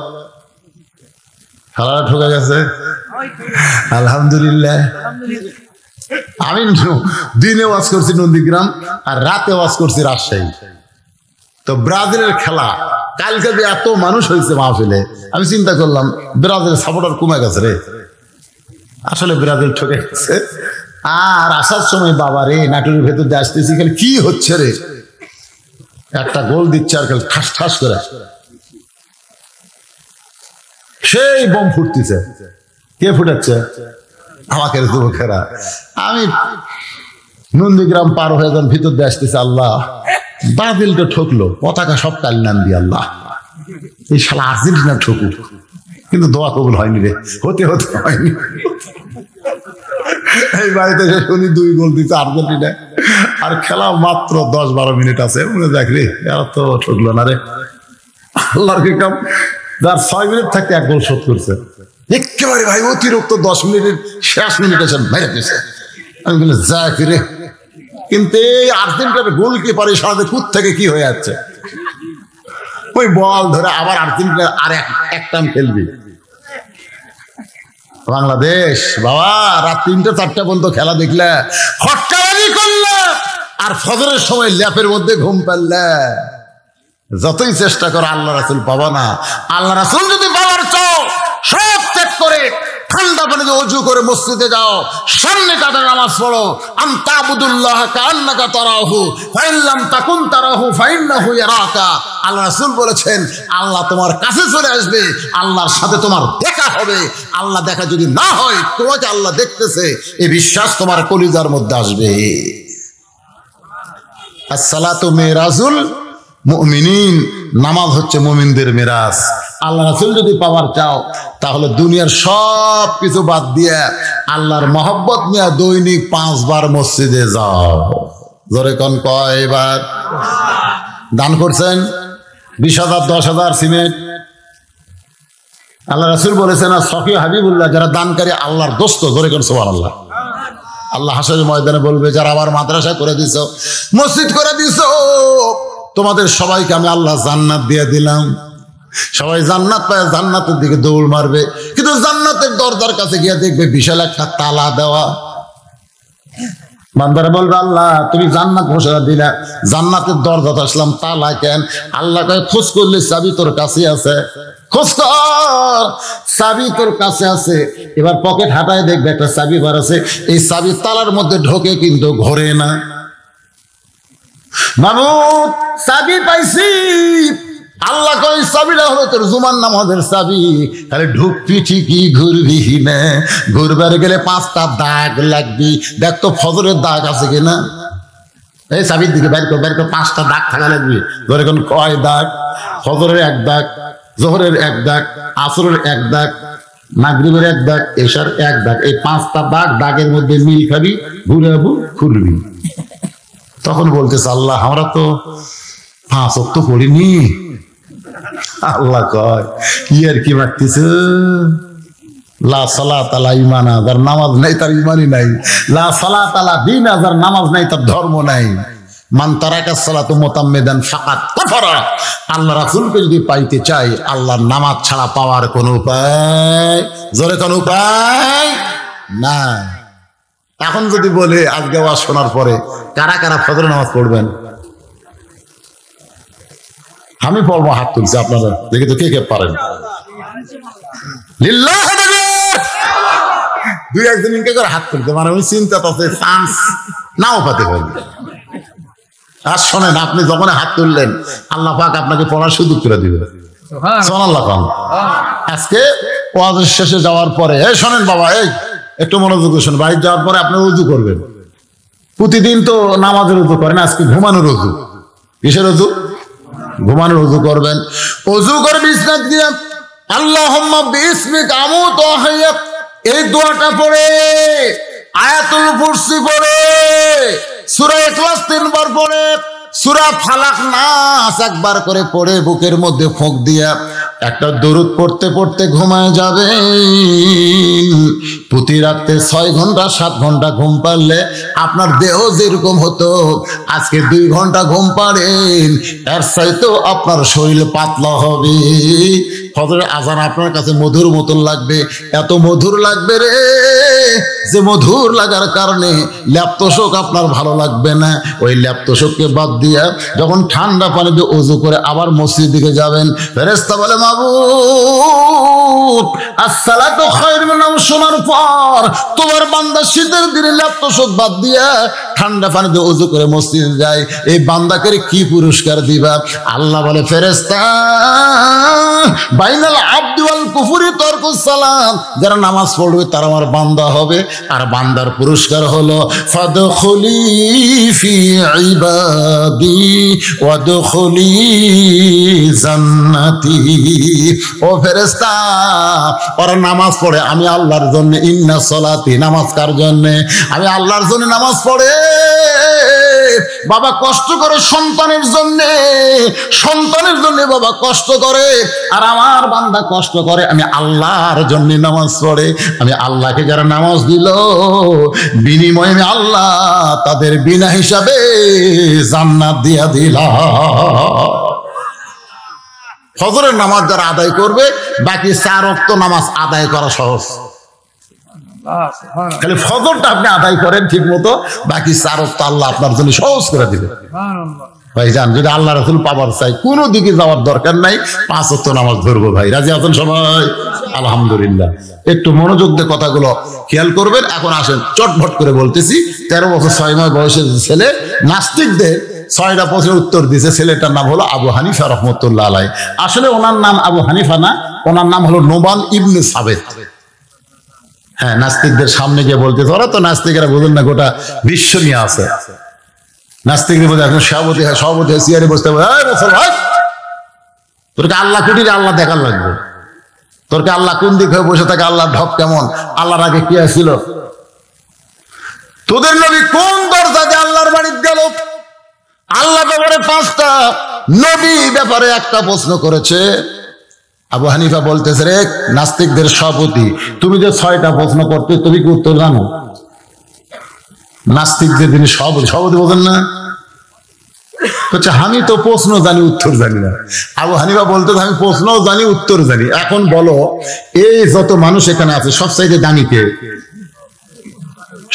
খেলাটা ঠকে গেছে। আলহামদুলিল্লাহ। আমি দিনে ওয়াজ করছি নন্দীগ্রাম আর রাতে ওয়াজ করছি রাজশাহী। তো ব্রাজিলের খেলা কালকে যে এত মানুষ হয়েছে মাহফিলে, আমি চিন্তা করলাম ব্রাজিলের সাপোর্টার কমে গেছে রে। আসলে ব্রাজিল ঠকে গেছে। আর আসার সময় বাবা রে নাটুরের ভেতর দিয়ে আসতেছি, খালি কি হচ্ছে রে, একটা গোল দিচ্ছে আর খালি ঠাস ঠাস করে সেই বোম ফুটতেছে। কে ফুটাচ্ছে? আমাকে যুবকেরা। আমি নন্দীগ্রাম পার হয়ে যখন ভিতর দিয়ে আসতেছে, আল্লাহ ব্রাজিলটা ঠকলো, পতাকা সব কাল নাম দিয়ে আল্লাহ এই শালা আর্জেন্টিনা ঠকুক, কিন্তু দোয়া কবুল হয়নি রে, হতে হতে হয়নি। এই বাড়িতে শুনি 2 গোল দিচ্ছে আর্জেন্টিনা, আর খেলা মাত্র 10-12 মিনিট আছে। মনে দেখ রে এরা তো ঠকলো না রে। আল্লাহর কি কাম, যার 6 মিনিট থাকতে 1 গোল শোধ করছে একেবারে ভাই অতিরিক্ত 10 মিনিটের শেষ মিনিট এসে মেরে দিয়েছে। আমি বলি যা রে, কিন্তু এই আর্জেন্টিনার গোলকিপার সাথে কুত থেকে কি হয়ে যাচ্ছে, ওই বল ধরে আবার আর্জেন্টিনা আর এক টাইম খেলবি। বাংলাদেশ বাবা রাত 3টা-4টা পর্যন্ত খেলা দেখলে, হট্টাবাজি করলে, আর ফজরের সময় ল্যাপের মধ্যে ঘুম পারলে, যতই চেষ্টা করো আল্লাহ রাসূল পাবা না। আল্লাহ রাসূল যদি পাওয়ার চাও, সব ত্যাগ করে ঠান্ডা পানিতে ওযু করে মসজিদে যাও, সামনে কাটা নামাজ পড়ো। আনতাবুদুল্লাহ কাআন্নাকা তারাহু ফাইন লাম তাকুন তারাহু ফাইন্নাহু ইয়ারাকা। আল্লাহ রাসূল বলেছেন আল্লাহ তোমার কাছে চলে আসবে, আল্লাহর সাথে তোমার দেখা হবে। আল্লাহ দেখা যদি না হয়, তোমাকে আল্লাহ দেখতেছে, এই বিশ্বাস তোমার কলিজার মধ্যে আসবে। আসসালাতু মিরাজুল মুমিনিন, নামাজ হচ্ছে মুমিনদের মিরাজ। আল্লাহ রাসূল যদি পাওয়ার চাও, তাহলে দুনিয়ার সব কিছু বাদ দিয়ে আল্লাহর মহব্বত নিয়ে দৈনিক 5 বার মসজিদে যাও। জোরে কোন কয়বার? দান করছেন 20,000 10,000 সিমেন্ট। আল্লাহ রাসূল বলেছেন আর সফি হাবিবুল্লাহ, যারা দানকারী আল্লাহর দোস্ত। জোরে কোন সুবহানাল্লাহ। আল্লাহ হাসরের ময়দানে বলবে যারা আবার মাদ্রাসা করে দিছো, মসজিদ করে দিছো, তোমাদের সবাইকে আমি আল্লাহ জান্নাত দিয়ে দিলাম। সবাই জান্নাত পায়, জান্নাতের দিকে দৌড় মারবে, কিন্তু জান্নাতের দরজার কাছে গিয়ে দেখবে বিশাল একটা তালা দেওয়া। বান্দারা বলবে আল্লাহ তুমি জান্নাত ঘোষণা দিলা, জান্নাতের দরজাতে আসলাম, তালা কেন? আল্লাহ কয় খোঁজ করলে চাবি তোর কাছে আছে, খোঁজ কর, চাবি তোর কাছে আছে। এবার পকেট হাঁটায় দেখবে একটা চাবি বার আছে, এই চাবি তালার মধ্যে ঢোকে কিন্তু ঘোরে না। মামুদ চাবি পাইছি। আল্লাহ কয় চাবিটা হলো তোর জুমার নামাজের চাবি, তাহলে ঢুকবি ঠিকই, ঘুরবি না। ঘুরবার গেলে 5টা দাগ লাগবি, দেখ তো ফজরের দাগ আছে কিনা। এই চাবির দিকে বের কর, 5টা দাগ থাকা লাগবে। ধরে কোন কয় দাগ? ফজরের 1 দাগ, জোহরের 1 দাগ, আসরের 1 দাগ, মাগরিবের 1 দাগ, এশার 1 দাগ। এই 5টা দাগ, দাগের মধ্যে মিল খাবি, ঘুরাবো, ঘুরবি। তখন বলতেছে আল্লাহ আমরা তো 5 ওয়াক্ত পড়িনি। আল্লাহ কয় কি আর কি মারতেছ? লা সালাত আলা ঈমান, যার নামাজ নাই তার ঈমানই নাই। লা সালাত আলা দীন, যার নামাজ নাই তার ধর্ম নাই। মান তারাকা সালাতু মুতাম্মিদান ফাকাত কাফারা। আল্লাহ রাসূলকে যদি পাইতে চাই, আল্লাহর নামাজ ছাড়া পাওয়ার কোনো উপায়, জোরে কোন উপায় নাই। এখন যদি বলে আজকে ওয়াজ শোনার পরে কারা কারা ফজরের নামাজ পড়বেন? আমি পড়বো, হাত তুলছে আপনারা, দেখি তো কে কে পারেন। লিল্লাহ তাকবীর। 2-1 জন করে হাত তুলতে, মানে ওই চিন্তা তো চান্স নাও পাতে পারি। আর শোনেন, আপনি যখন হাত তুললেন আল্লাহ পাক আপনাকে পড়ার সুযোগ করে দিবে। সুবহানাল্লাহ। আজকে ওয়াজের শেষে যাওয়ার পরে এই শোনেন বাবা, এই একটু মনোযোগ দিয়ে শোনেন, বাড়ি যাওয়ার পরে আপনি ওযু করবেন। প্রতিদিন তো নামাজের ওযু করেন, আজকে ঘুমানোর ওযু। কিসের ওযু? ঘুমানোর ওযু করবেন। ওযু করে বিছানা দিয়ে আল্লাহুম্মা বিসমিকা আমুতু ওয়া আহইয়া, এই দোয়াটা পড়ে, আয়াতুল কুরসি পড়ে, সূরা ইখলাস 3 বার পড়ে, সূরা ফালাক নাস 1 বার করে পড়ে, বুকের মধ্যে ফোঁক দিয়া একটা দরুদ পড়তে পড়তে ঘুমায় যাবেন। প্রতি রাতে 6 ঘন্টা 7 ঘন্টা ঘুম পারলে আপনার দেহ যেরকম হতো, আজকে 2 ঘন্টা ঘুম পারেন, এর চাইতেও আপনার শরীর পাতলা হবে। ফজরের আজান আপনার কাছে মধুর মতন লাগবে, এত মধুর লাগবে রে যে মধুর লাগার কারণে ল্যাপতোষক আপনার ভালো লাগবে না। ওই ল্যাপতোষককে বাদ দিয়া যখন ঠান্ডা পানি দিয়ে ওযু করে আবার মসজিদ দিকে যাবেন, ফেরেশতা বলে মাবুদ আসসালাতু খায়রুন মিনান নাওম শোনার পর তোমার বান্দা শীতের দিনে ল্যাপতোষক বাদ দিয়া ঠান্ডা পানি দিয়ে ওযু করে মসজিদে যায়, এই বান্দাকে কি পুরস্কার দিবা? আল্লাহ বলে ফেরেশতা বাইনাল আবদি ওয়াল কুফরি তারকুস সালাম, যারা নামাজ পড়বে তারা আমার বান্দা হবে, আর বান্দার পুরস্কার হলো ফাদখুলি ফি ইবাদি ওয়াদখুলি জান্নাতি। ও ফেরেশতা ওরা নামাজ পড়ে আমি আল্লাহর জন্য, ইন্না সলাতি নামাজ কার জন্য? আমি আল্লাহর জন্য নামাজ পড়ে। বাবা কষ্ট করে সন্তানের জন্য, সন্তানের জন্য বাবা কষ্ট করে, আর আমার বান্দা কষ্ট করে আমি আল্লাহর জন্য নামাজ পড়ে। আমি আল্লাহকে যারা নামাজ দিল বিনিময়ে আমি আল্লাহ তাদের বিনা হিসাবে জান্নাত দিয়া দিলাম। ফজরের নামাজ যারা আদায় করবে বাকি 4 ওয়াক্ত নামাজ আদায় করা সহজ। খালি ফজরটা আপনি আদায় করেন ঠিক মতো, বাকি 4 ওয়াক্ত আল্লাহ আপনার জন্য সহজ করে দিবে। ভাইজান যদি আল্লাহ রাসূল পাওয়ার চাই কোনো দিকে যাওয়ার দরকার নাই, 5 ওয়াক্ত নামাজ ধরবো। ভাই রাজি আছেন সবাই? আলহামদুলিল্লাহ। একটু মনোযোগ দিয়ে কথাগুলো খেয়াল করবেন। এখন আসেন চটভট করে বলতেছি। 13 বছর 6 মাস বয়সের ছেলে নাস্তিকদের 6টা প্রশ্নের উত্তর দিয়েছে। ছেলেটার নাম হলো আবু হানিফা রহমতুল্লাহ আলাইহি। আসলে ওনার নাম আবু হানিফা না, ওনার নাম হলো নোমান ইবনে সাবেত। হ্যাঁ, নাস্তিকদের সামনে গিয়ে বলতেছে, ওরা তো নাস্তিকেরা বুঝেন না, গোটা বিশ্ব নিয়ে আছে। নাস্তিকদের বলতে এখন সভাপতি চেয়ারে বসতে হবে, তোরকে আল্লাহ কুটিরে আল্লাহ দেখার লাগবে, তোরকে আল্লাহ কোন দিক হয়ে বসে থাকে, আল্লাহ ঢপ কেমন, আল্লাহর আগে কি আসছিল, তোদের নবী কোন দরজা দিয়ে আল্লাহর বাড়িতে গেল? আল্লাহ ব্যাপারে 5টা, নবী ব্যাপারে 1টা প্রশ্ন করেছে। আবু হানিফা বলতেছে, রে নাস্তিকদের সভাপতি, তুমি যে 6টা প্রশ্ন করতে তুমি কি উত্তর জানো? নাস্তিকদের তিনি সভাপতি বলেন না, বলছে আমি তো প্রশ্ন জানি উত্তর জানি না। আবু হানিফা বলতে আমি প্রশ্নও জানি উত্তর জানি। এখন বলো এই যত মানুষ এখানে আছে সবচাইতে দামি কে?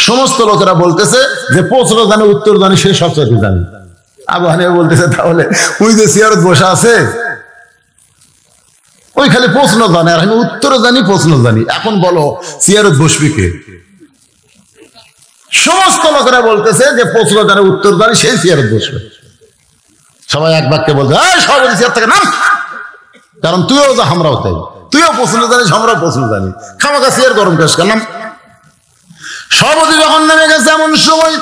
সমস্ত লোকেরা বলতেছে যে প্রশ্ন জানি উত্তর জানি সে সবচাইতে জানি। আবু হানিফা বলতেছে তাহলে ওই যে চেয়ারত বসা আছে ওই খালি প্রশ্ন জানে, আর আমি উত্তর জানি প্রশ্ন জানি। এখন বলো চেয়ারত বসবি কে? সমস্ত লোকেরা বলতেছে যে প্রশ্ন জানে উত্তর জানি সেই চেয়ারত বসবে। সবাই এক বাক্যে বলছে সভাপতি চেয়ার থেকে নাম, কারণ তুইও যা আমরাও তাই, তুইও প্রশ্ন জানিস আমরাও প্রশ্ন জানি, খামাখা চেয়ার গরম করিস কেন? সভাপতি যখন নেমে গেছে এমন সময়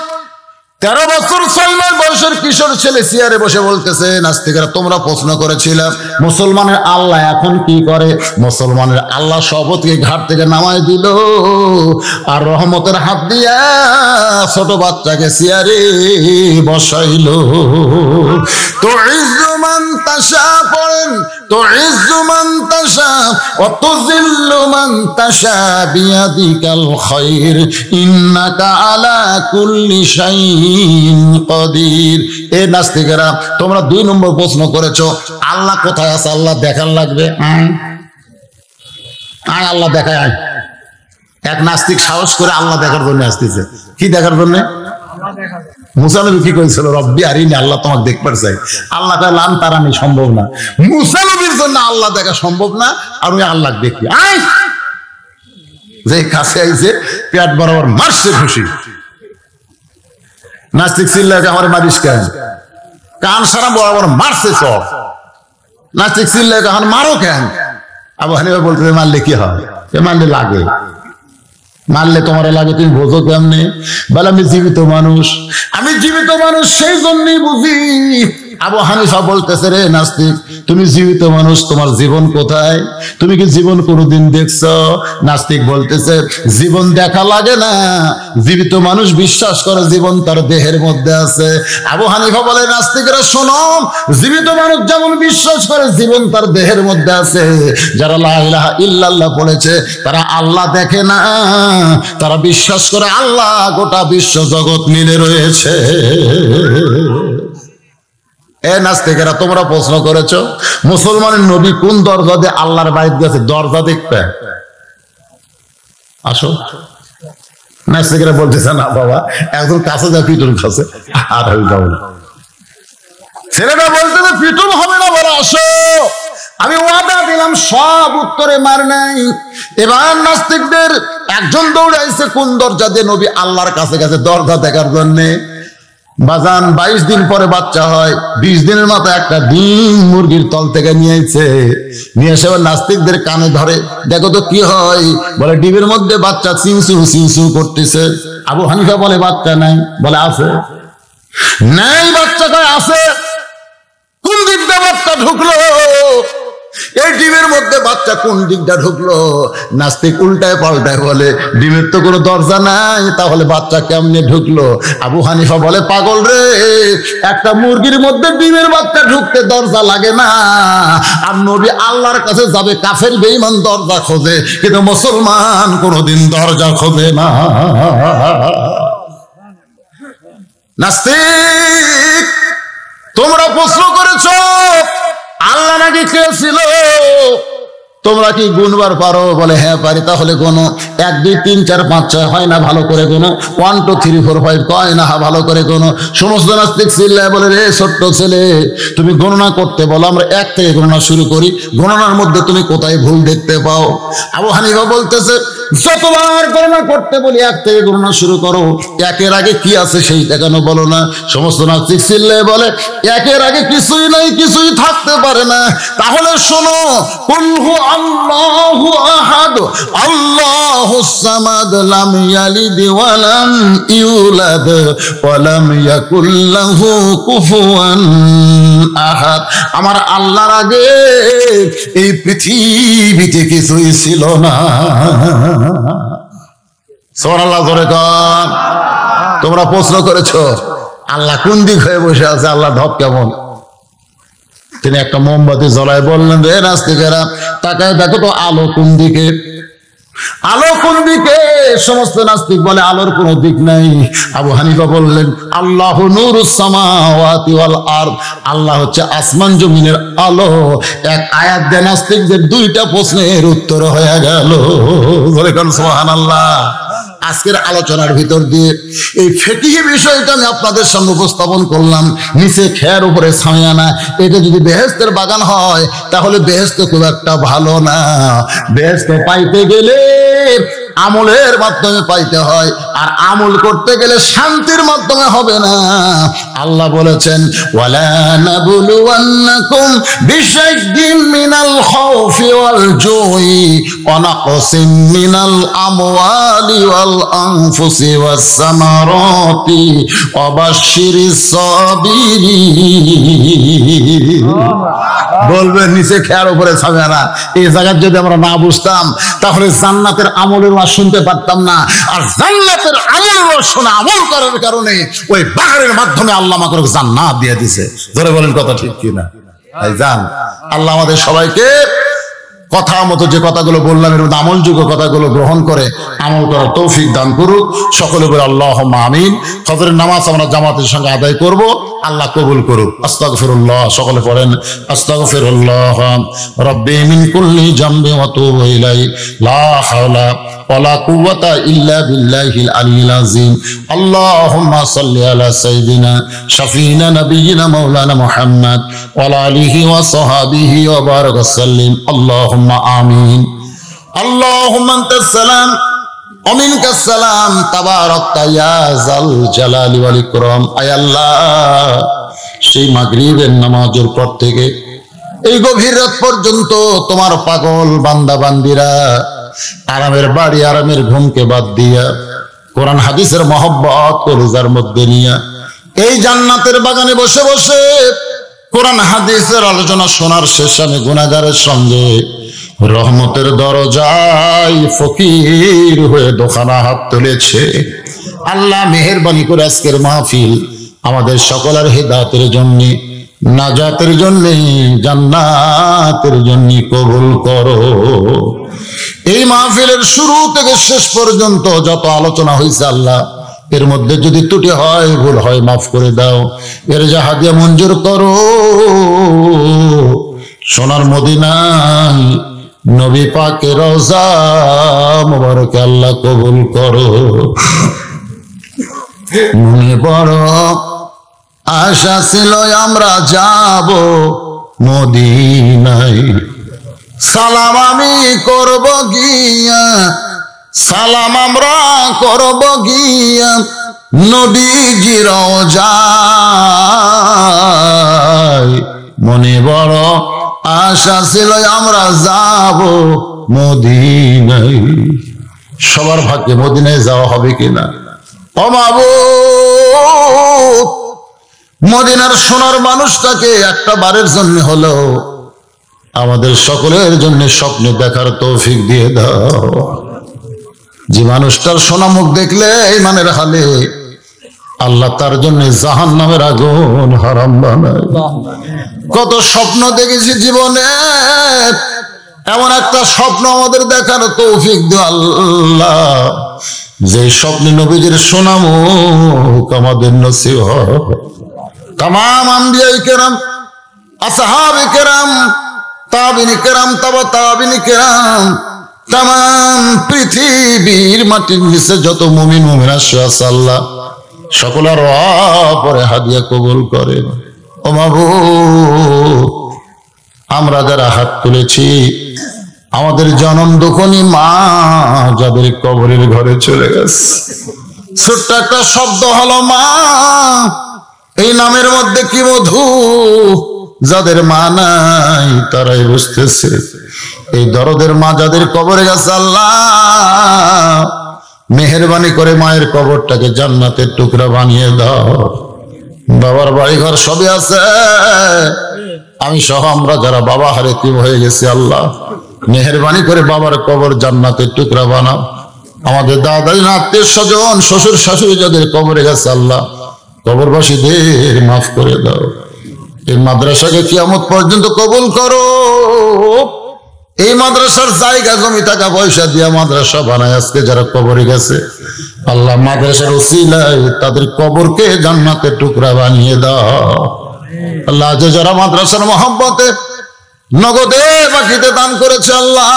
13 বছর 6 মাস বয়সের কিশোর ছেলে চেয়ারে বসে বলতেছে, নাস্তিকেরা তোমরা প্রশ্ন করেছিলে মুসলমানের আল্লাহ এখন কি করে? মুসলমানের আল্লাহ সভাপতিকে ঘাট থেকে নামায় দিল, আর রহমতের হাত দিয়া ছোট বাচ্চাকে চেয়ারে বসাইল। তো ইজ্জুমান তাশা পড়েন, তো ইজ্জুমান তাশা ওয়া তুযিল্লু মান তাশা বিয়াদিকাল খায়র ইন্নাকা আলা কুল্লি শাইইন কদির। এ নাস্তিকেরা তোমরা 2 নম্বর প্রশ্ন করেছো, আল্লাহ কোথায় আছে? আল্লাহ দেখার লাগবে, আয় আল্লাহ দেখায় আয়। এক নাস্তিক সাহস করে আল্লাহ দেখার জন্য আসতেছে। কি দেখার জন্য? মুসা নবী কি করেছিল? রব্বি আরিনি, আল্লাহ তোমাকে দেখবার চাই। আল্লাহ লান তারানি সম্ভব না, মুসা নবীর জন্য আল্লাহ দেখা সম্ভব না, আর আমি আল্লাহ দেখি আয়। যে কাছে আইছে পেট বরাবর মারছে খুশি। নাস্তিক চিল্লাকে আমার মারিস কেন? কান সারা বরাবর মারছে সব। নাস্তিক চিল্লাকে এখন মারো কেন? আবু হানিফা বলতে মারলে কি হয়? মারলে লাগে, মারলে তোমার লাগে, তুমি বোঝো কেমনে? বলে আমি জীবিত মানুষ, আমি জীবিত মানুষ সেই জন্যই বুঝি। আবু হানিফা বলতেছে, রে নাস্তিক তুমি জীবিত মানুষ, তোমার জীবন কোথায়? তুমি কি জীবন কোনোদিন দেখছো? নাস্তিক বলতেছে জীবন দেখা লাগে না, জীবিত মানুষ বিশ্বাস করে জীবন তার দেহের মধ্যে আছে। আবু হানিফা বলে, নাস্তিকরা শোনো, জীবিত মানুষ যেমন বিশ্বাস করে জীবন তার দেহের মধ্যে আছে, যারা লা ইলাহা ইল্লাল্লাহ পড়েছে তারা আল্লাহ দেখে না, তারা বিশ্বাস করে আল্লাহ গোটা বিশ্ব জগৎ মিলে রয়েছে। এ নাস্তিকেরা, তোমরা প্রশ্ন করেছো মুসলমানের নবী কোন দরজা দিয়ে আল্লাহর বাইত গেছে, দরজা দেখবে। আসো। নাস্তিকেরা বলতেছে না বাবা, একজন কাছে যা পিটুন খাচ্ছে, আর আমি যাবো না। ছেলেটা বলতেছে পিটুন হবে না, বলো আসো, আমি ওয়াদা দিলাম সব উত্তরে মার নাই। এবার নাস্তিকদের একজন দৌড়াইছে কোন দরজা দিয়ে নবী আল্লাহর কাছে গেছে, দরজা দেখার জন্যে। বাজান 22 দিন পরে বাচ্চা হয়, 20 দিনের মাথায় একটা ডিম মুরগির তল থেকে নিয়ে এসে নাস্তিকদের কানে ধরে, দেখো তো কি হয়। বলে ডিমের মধ্যে বাচ্চা চিউ করতেছে। আবু হানিফা বলে বাচ্চা নাই, বলে আছে। নাই বাচ্চা কয় আছে। কোন দিক দিয়ে বাচ্চা ঢুকলো? এই ডিমের মধ্যে বাচ্চা কোন দিকটা ঢুকলো? নাস্তিক উল্টায় পাল্টায় বলে ডিমের তো কোনো দরজা নাই, তাহলে বাচ্চা কেমনে ঢুকলো? আবু হানিফা বলে পাগল রে, একটা মুরগির মধ্যে ডিমের বাচ্চা ঢুকতে দরজা লাগে না। আর নবী আল্লাহর কাছে যাবে, কাফের বেঈমান দরজা খোঁজে, কিন্তু মুসলমান কোনোদিন দরজা খোঁজে না। নাস্তিক, তোমরা প্রশ্ন করেছো আল্লাহ নাকি খেয়েছিল, তোমরা কি গুনবার পারো? বলে হ্যাঁ পারি। তাহলে গোনো, 1 2 3 4 5 6 হয় না, ভালো করে গোনো। 1 2 3 4 5 কয় না, ভালো করে গোনো। সমস্ত নাস্তিক চিল্লায় বলে রে ছোট্ট ছেলে, তুমি গণনা করতে বলো, আমরা 1 থেকে গণনা শুরু করি, গণনার মধ্যে তুমি কোথায় ভুল দেখতে পাও? আবু হানিফা বলতেছে যতবার গণনা করতে বলি 1 থেকে গণনা শুরু করো, 1-এর আগে কি আছে সেইটা কেন বলো না? সমস্ত নাস্তিক চিল্লায় বলে 1-এর আগে কিছুই নাই, কিছুই থাকতে পারে না। তাহলে শোনো, কুলহু আল্লাহু আহাদ আল্লাহুস সামাদ লাম ইয়ালিদ ওয়া লাম ইউলাদ ওয়া লাম ইয়াকুল লাহু কুফুয়ান আহাদ। আমার আল্লাহর আগে এই পৃথিবীতে কিছুই ছিল না। সুবহানাল্লাহ, জোরে কর। তোমরা প্রশ্ন করেছো আল্লাহ কোন দিক হয়ে বসে আছে, আল্লাহ ঢপ কেমন? তিনি একটা মোমবাতি জ্বলায় বললেন রে নাস্তিকেরা, তাকায় দেখো তো আলো কোন দিকে, আলো কোন দিকে? সমস্ত নাস্তিক বলে আলোর কোনো দিক নাই। আবু হানিফা বললেন আল্লাহু নূরুস সামাওয়াতি ওয়াল আরদ, আল্লাহ হচ্ছে আসমান জমিনের আলো। এক আয়াত দিয়ে নাস্তিকদের 2টা প্রশ্নের উত্তর হয়ে গেল। বলে কোন সুবহানাল্লাহ। আজকের আলোচনার ভিতর দিয়ে এই ফিকহি বিষয়টা আমি আপনাদের সামনে উপস্থাপন করলাম। নিচে খেয়ার উপরে ছায়া না, এটা যদি বেহেশতের বাগান হয় তাহলে বেহেশত খুব একটা ভালো না। বেহেশত পাইতে গেলে আমলের মাধ্যমে পাইতে হয়, আর আমল করতে গেলে শান্তির মাধ্যমে হবে না। আল্লাহ বলেছেন ওয়ালা নাবলুওয়ান্নাকুম বিশাইইন মিনাল খাউফি ওয়াল জুই ওয়া নাকসিম মিনাল আমওয়ালি ওয়াল আনফুসি ওয়াস সামারাতি ওয়া বাশশিরিস সাবিরিন। বলবে নিচে খেয়ার উপরে ছায়া না, এই জায়গা যদি আমরা না বুঝতাম তাহলে জান্নাতের আমলের ওয়াজ শুনতে পারতাম না। আর জান্নাতের আমলের ওয়াজ শোনা, আমল করার কারণে ওই বাহারের মাধ্যমে আল্লাহ আমাকে জান্নাত দিয়ে দিয়েছে। ধরে বলেন কথা ঠিক কিনা? এই জান, আল্লাহ আমাদের সবাইকে কথা মতো যে কথাগুলো বললাম এর মধ্যে আমলযোগ্য কথাগুলো গ্রহণ করে আমল করার তৌফিক দান করুক। সকলে বলে আল্লাহুম্মা আমিন। ফজরের নামাজ আমরা জামাতের সঙ্গে আদায় করব, আল্লাহ কবুল করুক। আস্তাগফিরুল্লাহ, সকলে পড়েন আস্তাগফিরুল্লাহ রাব্বি মিন কুল্লি জামবি ওয়া তুবু ইলাইহি লা হাওলা ওয়ালা কুওয়াতা ইল্লা বিল্লাহিল আলিয়্যিল আযীম। আল্লাহুম্মা সাল্লি আলা সাইয়্যিদিনা শাফিনা নাবিয়িনা মাওলানা মুহাম্মদ ওয়া আলা আলিহি ওয়া সাহবিহি ওয়া বারাক সাল্লিম। আল্লাহুম্মা আমিন। আল্লাহুম্মা আনতাস সালাম ওয়া মিনকাস সালাম তাবারাকতা ইয়া যাল জালালি ওয়াল ইকরাম। আয় আল্লাহ, সেই মাগরিবের নামাজের পর থেকে এই গভীর রাত পর্যন্ত তোমার পাগল বান্দা বান্দিরা আরামের বাড়ি, আরামের ঘুমকে বাদ দিয়া কোরআন হাদিসের মহব্বত কলিজার মধ্যে নিয়া এই জান্নাতের বাগানে বসে বসে কোরআন হাদিসের আলোচনা শোনার শেষে আমি গুনাহগারের সঙ্গে রহমতের দরজায় ফকির হয়ে দোকানা হাত তুলেছে। আল্লাহ মেহেরবানি করে আজকের মাহফিল আমাদের সকলের হিদায়াতের জন্য, নাজাতের জন্য, জান্নাতের জন্য কবুল করো। এই মাহফিলের শুরু থেকে শেষ পর্যন্ত যত আলোচনা হয়েছে আল্লাহ এর মধ্যে যদি ত্রুটি হয়, ভুল হয়, মাফ করে দাও। এর যা হাদিয়া মঞ্জুর করো। সোনার মদিনায় নবী পাকের রওজা মোবারক আল্লাহ কবুল করো। মনে বড় আশা ছিল আমরা যাব মদিনায়, সালাম আমি করব গিয়া, সালাম আমরা করব গিয়া নবীজির রওজায়। মনে বড় আশা ছিল আমরা যাব মদিনায়। সবার ভাগ্যে মদিনায় যাওয়া হবে কিনা? ও মাবুদ, মদিনার সোনার মানুষটাকে একটা বারের জন্য হলেও আমাদের সকলের জন্য স্বপ্নে দেখার তৌফিক দিয়ে দাও। যে মানুষটার সোনা মুখ দেখলে ইমানের হালে আল্লাহ তার জন্য জাহান্নামের আগুন হারাম বানায়। কত স্বপ্ন দেখেছি জীবনে, এমন একটা স্বপ্ন আমাদের দেখার তৌফিক দিও আল্লাহ, যে স্বপ্নে নবীজির সোনা মুখ আমাদের নসিব হয়। তামাম আম্বিয়া কেরাম, আসহাবে কেরাম, তাবিনী কেরাম, তাবিনী কেরাম, তামাম পৃথিবীর মাটির নিচে যত মুমিন মুমিনা আছে আল্লাহ সকলের পরে হাদিয়া কবুল করে। ও মাবুদ, আমরা যারা হাত তুলেছি আমাদের জনম দুঃখনী মা যাদের কবরের ঘরে চলে গেছে, ছোট্ট একটা শব্দ হলো মা। এই নামের মধ্যে কি মধু, যাদের মা নাই তারাই বুঝতেছে। এই দরদের মা যাদের কবরে গেছে আল্লাহ মেহেরবানি করে মায়ের কবরটাকে জান্নাতের টুকরা বানিয়ে দাও। বাবার বাড়ি ঘর সবই আছে, আমি সহ আমরা যারা বাবা হারে কি হয়ে গেছি আল্লাহ মেহেরবানি করে বাবার কবর জান্নাতের টুকরা বানাও। আমাদের দাদাই আত্মীয় স্বজন শ্বশুর শাশুড়ি যাদের কবরে গেছে আল্লাহ কবরবাসীদের মাফ করে দাও। এই মাদ্রাসাকে কিয়ামত পর্যন্ত কবুল করো। এই মাদ্রাসার জায়গা জমি টাকা পয়সা দিয়া মাদ্রাসা বানায় আজকে যারা কবরে গেছে আল্লাহ মাদ্রাসার উসিলায় তাদের কবরকে জান্নাতের টুকরা বানিয়ে দাও। আল্লাহ যে যারা মাদ্রাসার মহব্বতে নগদে বাকিতে দান করেছে আল্লাহ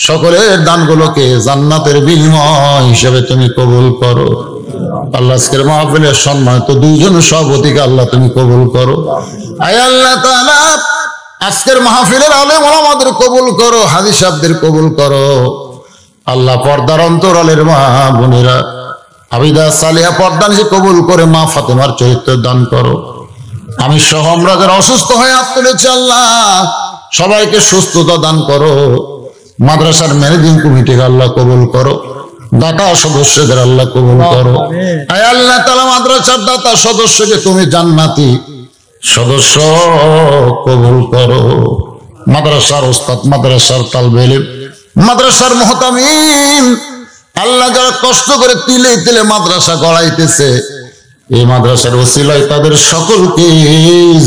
সকলের দানগুলোকে জান্নাতের বিনিময় হিসেবে তুমি কবুল করো। আল্লাহ আজকের মাহফিলের সম্মানিত দুইজন সভাপতিকে আল্লাহ তুমি কবুল করো। আয় আল্লাহ তাআলা আজকের মাহফিলের আলেম ওলামাদের কবুল করো, হাজী সাহেবদের কবুল করো। আল্লাহ পর্দার অন্তরালের মা বোনেরা আবিদা সালিহা পর্দানিকে কবুল করে মা ফাতেমার চরিত্র দান করো। আমি সহ আমরা যারা অসুস্থ হয়ে হাত তুলেছি আল্লাহ সবাইকে সুস্থতা দান করো। মাদ্রাসার ম্যানেজিং কমিটিকে আল্লাহ কবুল করো, দাতা সদস্যদের আল্লাহ কবুল করো। আয় আল্লাহ তাআলা মাদ্রাসার দাতা সদস্যকে তুমি জান্নাতি সদস্য কবুল করো। মাদ্রাসার ওস্তাদ, মাদ্রাসার তালবে ইলম, মাদ্রাসার মুহতামিম আল্লাহ যারা কষ্ট করে তিলে তিলে মাদ্রাসা গড়াইতেছে এই মাদ্রাসার ওসিলায় তাদের সকলকে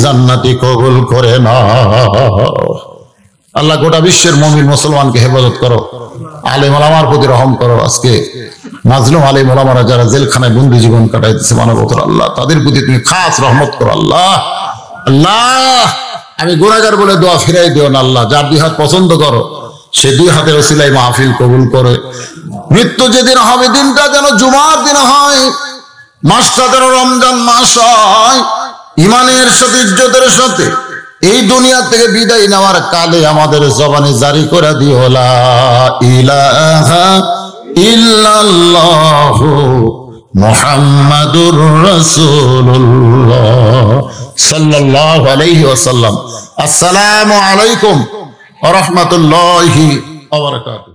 জান্নাতি কবুল করে নাও। আল্লাহ গোটা বিশ্বের মুমিন মুসলমানকে হেফাজত করো। আলেম ওলামার প্রতি রহম করো। আজকে মাজলুম আলেম ওলামারা যারা জেলখানায় বন্দি জীবন কাটাইতেছে মানবতার আল্লাহ তাদের প্রতি তুমি খাস রহমত করো। আল্লাহ আল্লাহ আমি গুনাহগার বলে দোয়া ফিরাই দিও না আল্লাহ। যার দুই হাত পছন্দ করো সে দুই হাতের ওসিলায় মাহফিল কবুল করে। মৃত্যু যেদিন হবে দিনটা যেন জুমার দিন হয়, মাসটা যেন রমজান মাস হয়। ইমানের সাথে ইজ্জতের সাথে এই দুনিয়া থেকে বিদায় নেওয়ার কালে আমাদের জবানে জারি করে দিও লা ইলাহা ইল্লাল্লাহু মুহাম্মাদুর রাসূলুল্লাহ সাল্লাল্লাহু আলাইহি ওয়াসাল্লাম। আসসালামু আলাইকুম ওয়া রাহমাতুল্লাহি ওয়া বারাকাতুহু।